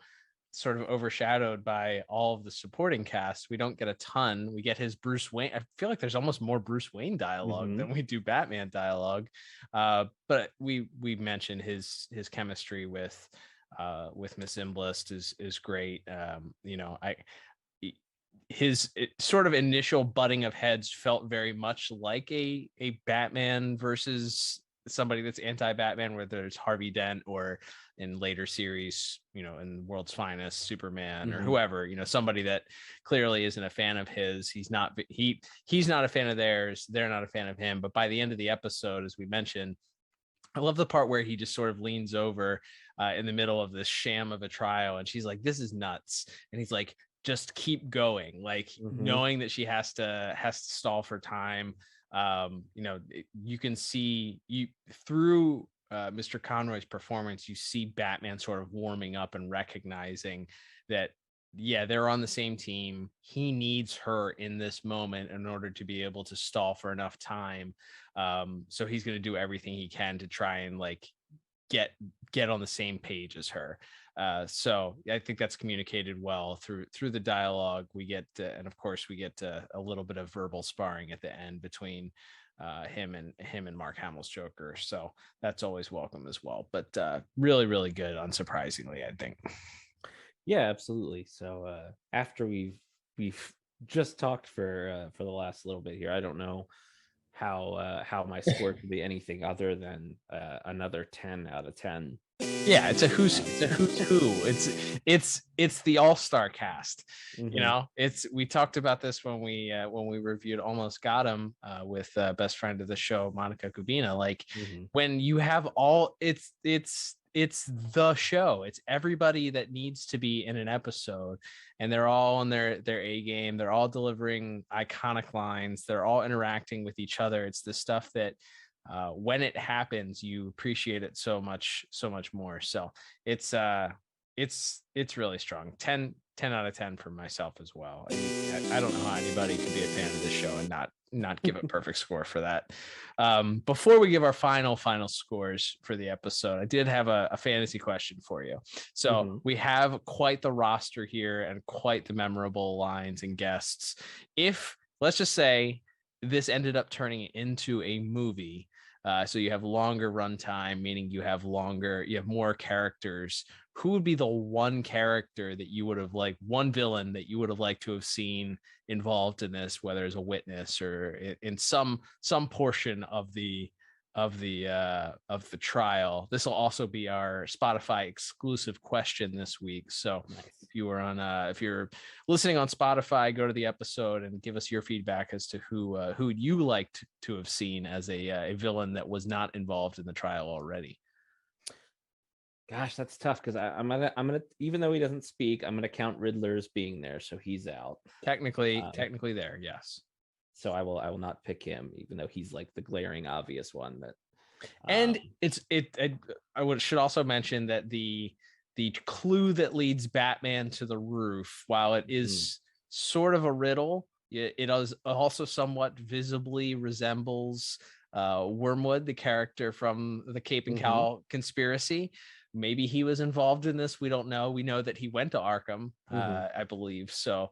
sort of overshadowed by all of the supporting cast. We don't get a ton. We get his Bruce Wayne. I feel like there's almost more Bruce Wayne dialogue than we do Batman dialogue. But we mentioned his chemistry with Miss Imblist is great. His sort of initial butting of heads felt very much like a Batman versus somebody that's anti-Batman, whether it's Harvey Dent or in later series, in World's Finest, Superman or whoever, somebody that clearly isn't a fan of his. He's not a fan of theirs. They're not a fan of him. But by the end of the episode, as we mentioned, I love the part where he just sort of leans over in the middle of this sham of a trial. And she's like, "This is nuts." And he's like, "Just keep going," like knowing that she has to stall for time. You can see through Mr. Conroy's performance, you see Batman sort of warming up and recognizing that, yeah, they're on the same team. He needs her in this moment in order to be able to stall for enough time. So he's going to do everything he can to try and like get on the same page as her. So I think that's communicated well through the dialogue. We get, and of course we get a little bit of verbal sparring at the end between him and Mark Hamill's Joker. So that's always welcome as well. But really, really good, unsurprisingly, I think. Yeah, absolutely. So after we've just talked for the last little bit here, I don't know how my score could be anything other than another 10 out of 10. Yeah, it's a who's who. It's the all-star cast. Mhm. You know, we talked about this when we reviewed Almost Got Him with best friend of the show, Monica Kubina. Like when you have all, it's the show. It's everybody that needs to be in an episode, and they're all on their A game. They're all delivering iconic lines. They're all interacting with each other. It's the stuff that when it happens, you appreciate it so much more. So it's really strong. 10 out of 10 for myself as well. I don't know how anybody could be a fan of this show and not give a perfect score for that. Before we give our final scores for the episode, I did have a fantasy question for you. So we have quite the roster here and quite the memorable lines and guests. If, let's just say, this ended up turning into a movie, so you have longer runtime, meaning you have more characters. Who would be the one character that you would have liked, one villain that you would have liked to have seen involved in this, whether as a witness or in some portion of the trial? This will also be our Spotify exclusive question this week. So if you're listening on Spotify, go to the episode and give us your feedback as to who you liked to have seen as a villain that was not involved in the trial already. Gosh, that's tough because I'm gonna even though he doesn't speak, I'm gonna count Riddler as being there, so he's out. Technically there, yes. So I will not pick him, even though he's like the glaring obvious one. That and should also mention that the clue that leads Batman to the roof, while it is sort of a riddle, it also somewhat visibly resembles Wormwood, the character from the Cape and Cowl conspiracy. Maybe he was involved in this. We don't know. We know that he went to Arkham, I believe. So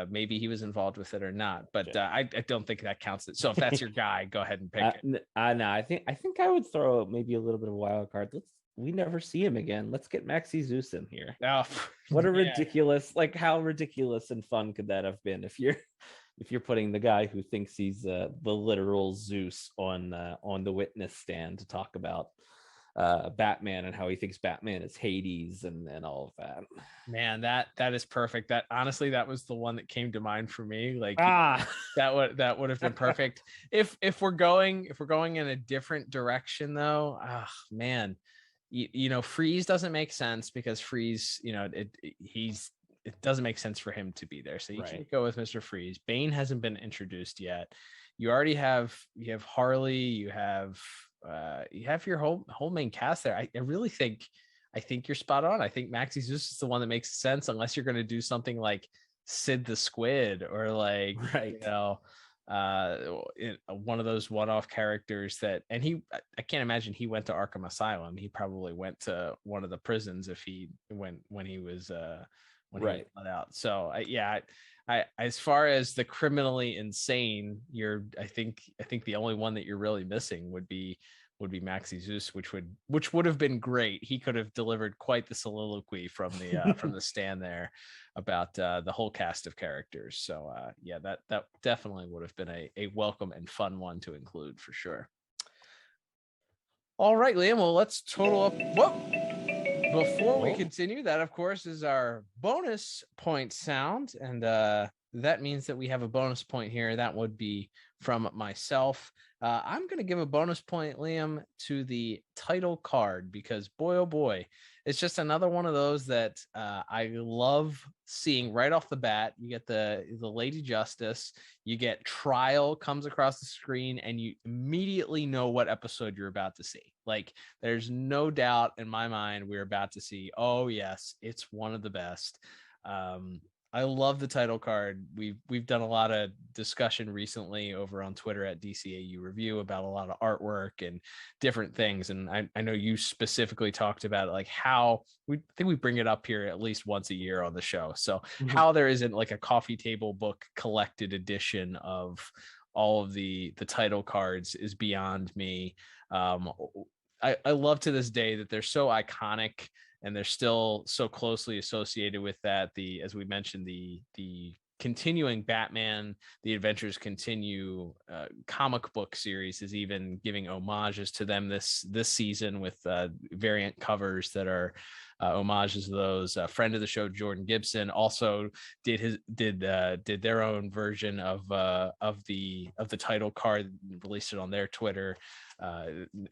maybe he was involved with it or not. But I don't think that counts. So if that's your guy, go ahead and pick it. No, I think I would throw maybe a little bit of a wild card. We never see him again. Let's get Maxie Zeus in here. Oh, what a ridiculous, like how ridiculous and fun could that have been if you're putting the guy who thinks he's the literal Zeus on the witness stand to talk about Batman and how he thinks Batman is Hades and all of that. Man, that is perfect. That honestly, that was the one that came to mind for me. Like that would have been perfect. If we're going in a different direction though, man, you know, Freeze doesn't make sense because Freeze, you know, it doesn't make sense for him to be there. So you can't go with Mr. Freeze. Bane hasn't been introduced yet. You already have Harley, you have your whole main cast there. I really think you're spot on. I think Maxie Zeus is the one that makes sense, unless you're going to do something like Sid the Squid or like you know, one of those one-off characters that. And I can't imagine he went to Arkham Asylum. He probably went to one of the prisons if he went when he was he was let out. So I as far as the criminally insane, I think the only one that you're really missing would be Maxie Zeus, which would have been great. He could have delivered quite the soliloquy from the from the stand there about the whole cast of characters. So that definitely would have been a welcome and fun one to include for sure. All right, Liam. Well, let's total up. Before we continue, that of course is our bonus point sound, and that means that we have a bonus point here. That would be from myself. I'm going to give a bonus point, Liam, to the title card because boy, oh boy, it's just another one of those that I love seeing right off the bat. You get the Lady Justice, you get Trial comes across the screen, and you immediately know what episode you're about to see. Like, there's no doubt in my mind we're about to see, oh yes, it's one of the best. I love the title card. We've done a lot of discussion recently over on Twitter at DCAU Review about a lot of artwork and different things. And I know you specifically talked about like how I think we bring it up here at least once a year on the show. So how there isn't like a coffee table book collected edition of all of the title cards is beyond me. I love to this day that they're so iconic and they're still so closely associated with that. As we mentioned, the continuing Batman, The Adventures Continue comic book series is even giving homages to them this season with variant covers that are homages to those. Friend of the show, Jordan Gibson, also did their own version of the title card, released it on their Twitter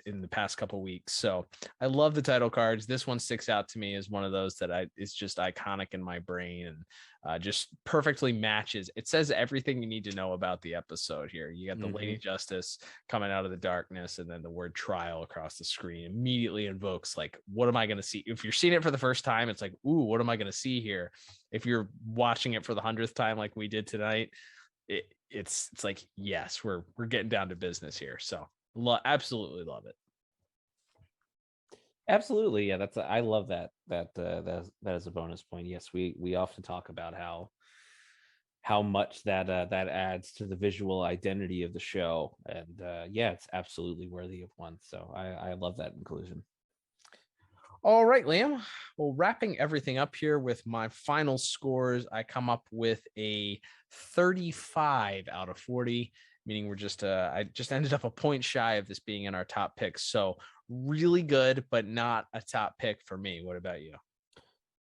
in the past couple weeks. So I love the title cards. This one sticks out to me as one of those that is just iconic in my brain and just perfectly matches. It says everything you need to know about the episode here. You got the Lady Justice coming out of the darkness, and then the word trial across the screen immediately invokes like, what am I going to see? If you're seeing it for the first time, it's like, ooh, what am I going to see here? If you're watching it for the 100th time like we did tonight, it's like, yes, we're getting down to business here. So absolutely love it. Absolutely, yeah. I love that is a bonus point. Yes, we often talk about how much that adds to the visual identity of the show, and yeah, it's absolutely worthy of one. So I love that inclusion. All right, Liam. Well, wrapping everything up here with my final scores, I come up with a 35 out of 40. Meaning we're I just ended up a point shy of this being in our top picks. So really good, but not a top pick for me. What about you?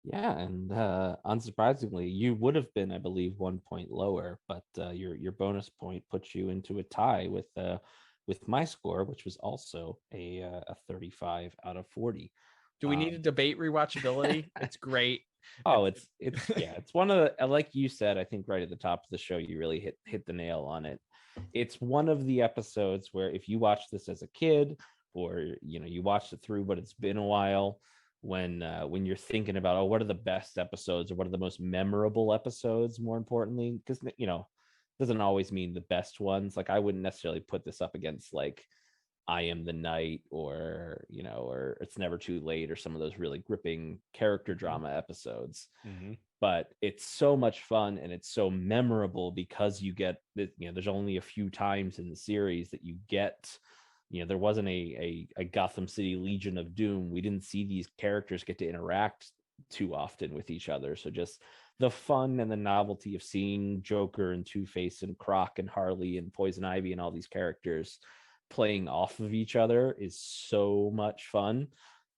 Yeah, and unsurprisingly, you would have been, I believe, 1 point lower, but your bonus point puts you into a tie with my score, which was also a 35 out of 40. Do we need to debate rewatchability? It's great. Oh, it's yeah, it's one of the, like you said, I think right at the top of the show, you really hit the nail on it. It's one of the episodes where if you watch this as a kid, or you watched it through, but it's been a while, when you're thinking about, what are the best episodes or what are the most memorable episodes, more importantly, because doesn't always mean the best ones. Like I wouldn't necessarily put this up against like I Am the Night or It's Never Too Late or some of those really gripping character drama episodes. But it's so much fun and it's so memorable because you get there's only a few times in the series that you get, there wasn't a Gotham City Legion of Doom. We didn't see these characters get to interact too often with each other. So just the fun and the novelty of seeing Joker and Two-Face and Croc and Harley and Poison Ivy and all these characters playing off of each other is so much fun.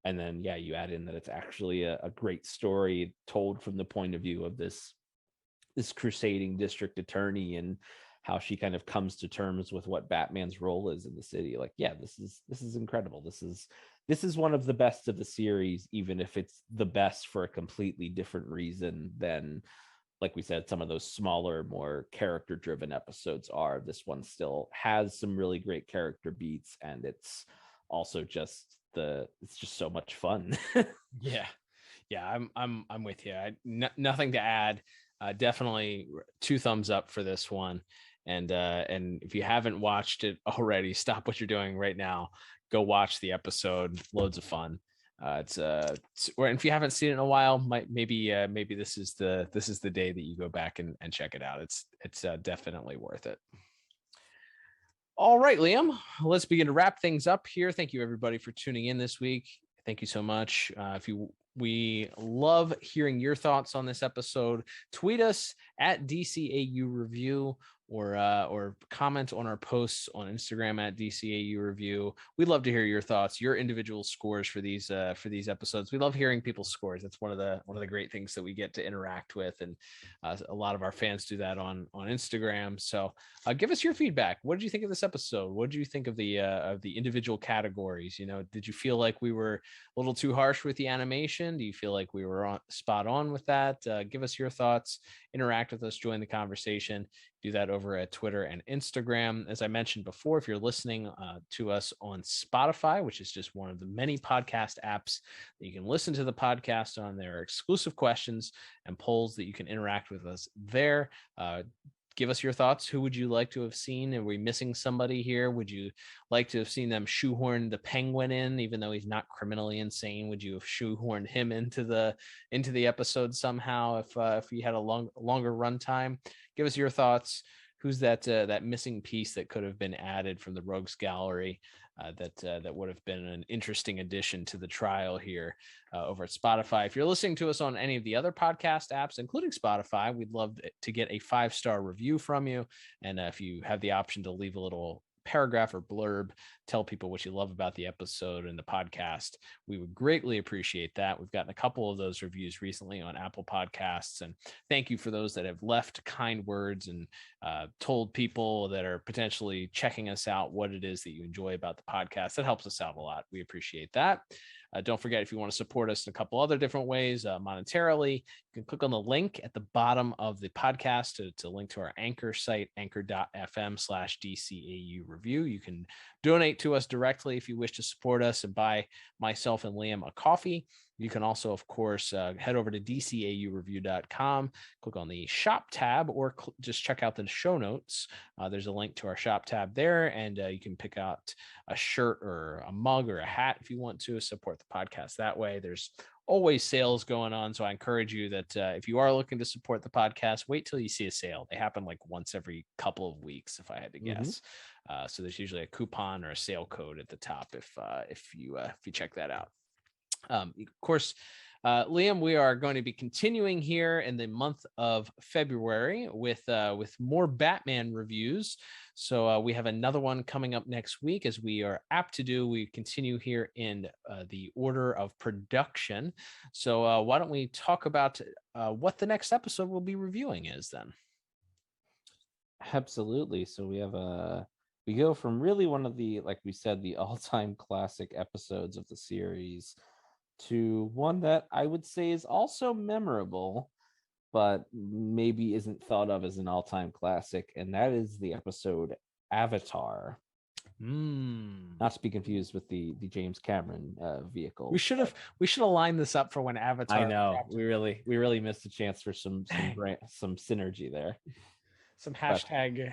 And then, yeah, you add in that it's actually a great story told from the point of view of this crusading district attorney and how she kind of comes to terms with what Batman's role is in the city. Like, yeah, this is incredible. This is one of the best of the series, even if it's the best for a completely different reason than, like we said, some of those smaller, more character-driven episodes are. This one still has some really great character beats, and it's also just it's just so much fun. Yeah, I'm with you. Nothing to add. Definitely 2 thumbs up for this one. And if you haven't watched it already, stop what you're doing right now. Go watch the episode. Loads of fun. And if you haven't seen it in a while, maybe this is the day that you go back and check it out. It's definitely worth it. All right, Liam, let's begin to wrap things up here. Thank you, everybody, for tuning in this week. Thank you so much. We love hearing your thoughts on this episode. Tweet us at DCAU Review or comment on our posts on Instagram at DCAU Review. We'd love to hear your thoughts, your individual scores for these episodes. We love hearing people's scores. That's one of the great things that we get to interact with, and a lot of our fans do that on Instagram. So give us your feedback. What did you think of this episode? What did you think of the individual categories? Did you feel like we were a little too harsh with the animation? Do you feel like we were spot on with that? Give us your thoughts interact with us, join the conversation. Do that over at Twitter and Instagram. As I mentioned before, if you're listening to us on Spotify, which is just one of the many podcast apps that you can listen to the podcast on, there are exclusive questions and polls that you can interact with us there. Give us your thoughts. Who would you like to have seen? Are we missing somebody here? Would you like to have seen them shoehorn the Penguin in, even though he's not criminally insane? Would you have shoehorned him into the episode somehow if he had a longer runtime? Give us your thoughts. Who's that missing piece that could have been added from the Rogues Gallery that would have been an interesting addition to the trial here over at Spotify? If you're listening to us on any of the other podcast apps, including Spotify, we'd love to get a 5-star review from you. And if you have the option to leave a little paragraph or blurb, tell people what you love about the episode and the podcast, we would greatly appreciate that. We've gotten a couple of those reviews recently on Apple Podcasts, and thank you for those that have left kind words and told people that are potentially checking us out what it is that you enjoy about the podcast. That helps us out a lot. We appreciate that. Don't forget, if you want to support us in a couple other different ways, monetarily, you can click on the link at the bottom of the podcast to link to our Anchor site, anchor.fm/DCAU review. You can donate to us directly if you wish to support us and buy myself and Liam a coffee. You can also, of course, head over to DCAUreview.com, click on the shop tab, or just check out the show notes. There's a link to our shop tab there, and you can pick out a shirt or a mug or a hat if you want to support the podcast that way. There's always sales going on, so I encourage you that if you are looking to support the podcast, wait till you see a sale. They happen like once every couple of weeks, if I had to guess. So there's usually a coupon or a sale code at the top if you check that out. Of course, Liam, we are going to be continuing here in the month of February with more Batman reviews. So we have another one coming up next week, as we are apt to do. We continue here in the order of production. So why don't we talk about what the next episode we'll be reviewing is then? Absolutely. So we go from really one of the, like we said, the all-time classic episodes of the series to one that I would say is also memorable, but maybe isn't thought of as an all-time classic, and that is the episode Avatar. Not to be confused with the James Cameron vehicle. We should have lined this up for when Avatar. I know we really missed a chance for some synergy there. Some hashtag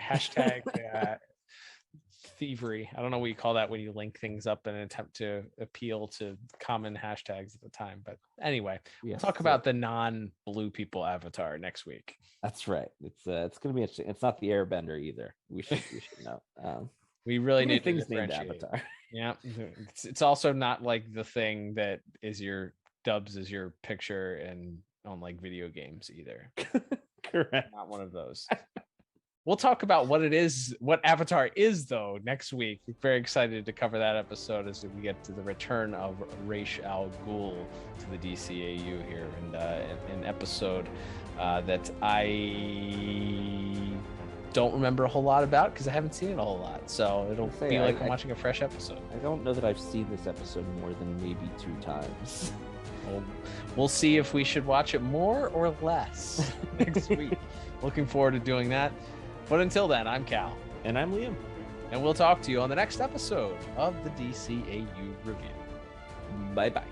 thievery. I don't know what you call that when you link things up in an attempt to appeal to common hashtags at the time. But anyway, we'll talk about the non-blue people Avatar next week. That's right. It's going to be interesting. It's not the Airbender either. We should know. We really need things named Avatar. Yeah, it's also not like the thing that is your dubs as your picture and on like video games either. Correct. Not one of those. We'll talk about what it is, what Avatar is, though, next week. We're very excited to cover that episode as we get to the return of Ra's al Ghul to the DCAU here, and an episode that I don't remember a whole lot about because I haven't seen it a whole lot. So it'll be like I'm watching a fresh episode. I don't know that I've seen this episode more than maybe 2 times. We'll see if we should watch it more or less next week. Looking forward to doing that. But until then, I'm Cal. And I'm Liam. And we'll talk to you on the next episode of the DCAU Review. Bye-bye.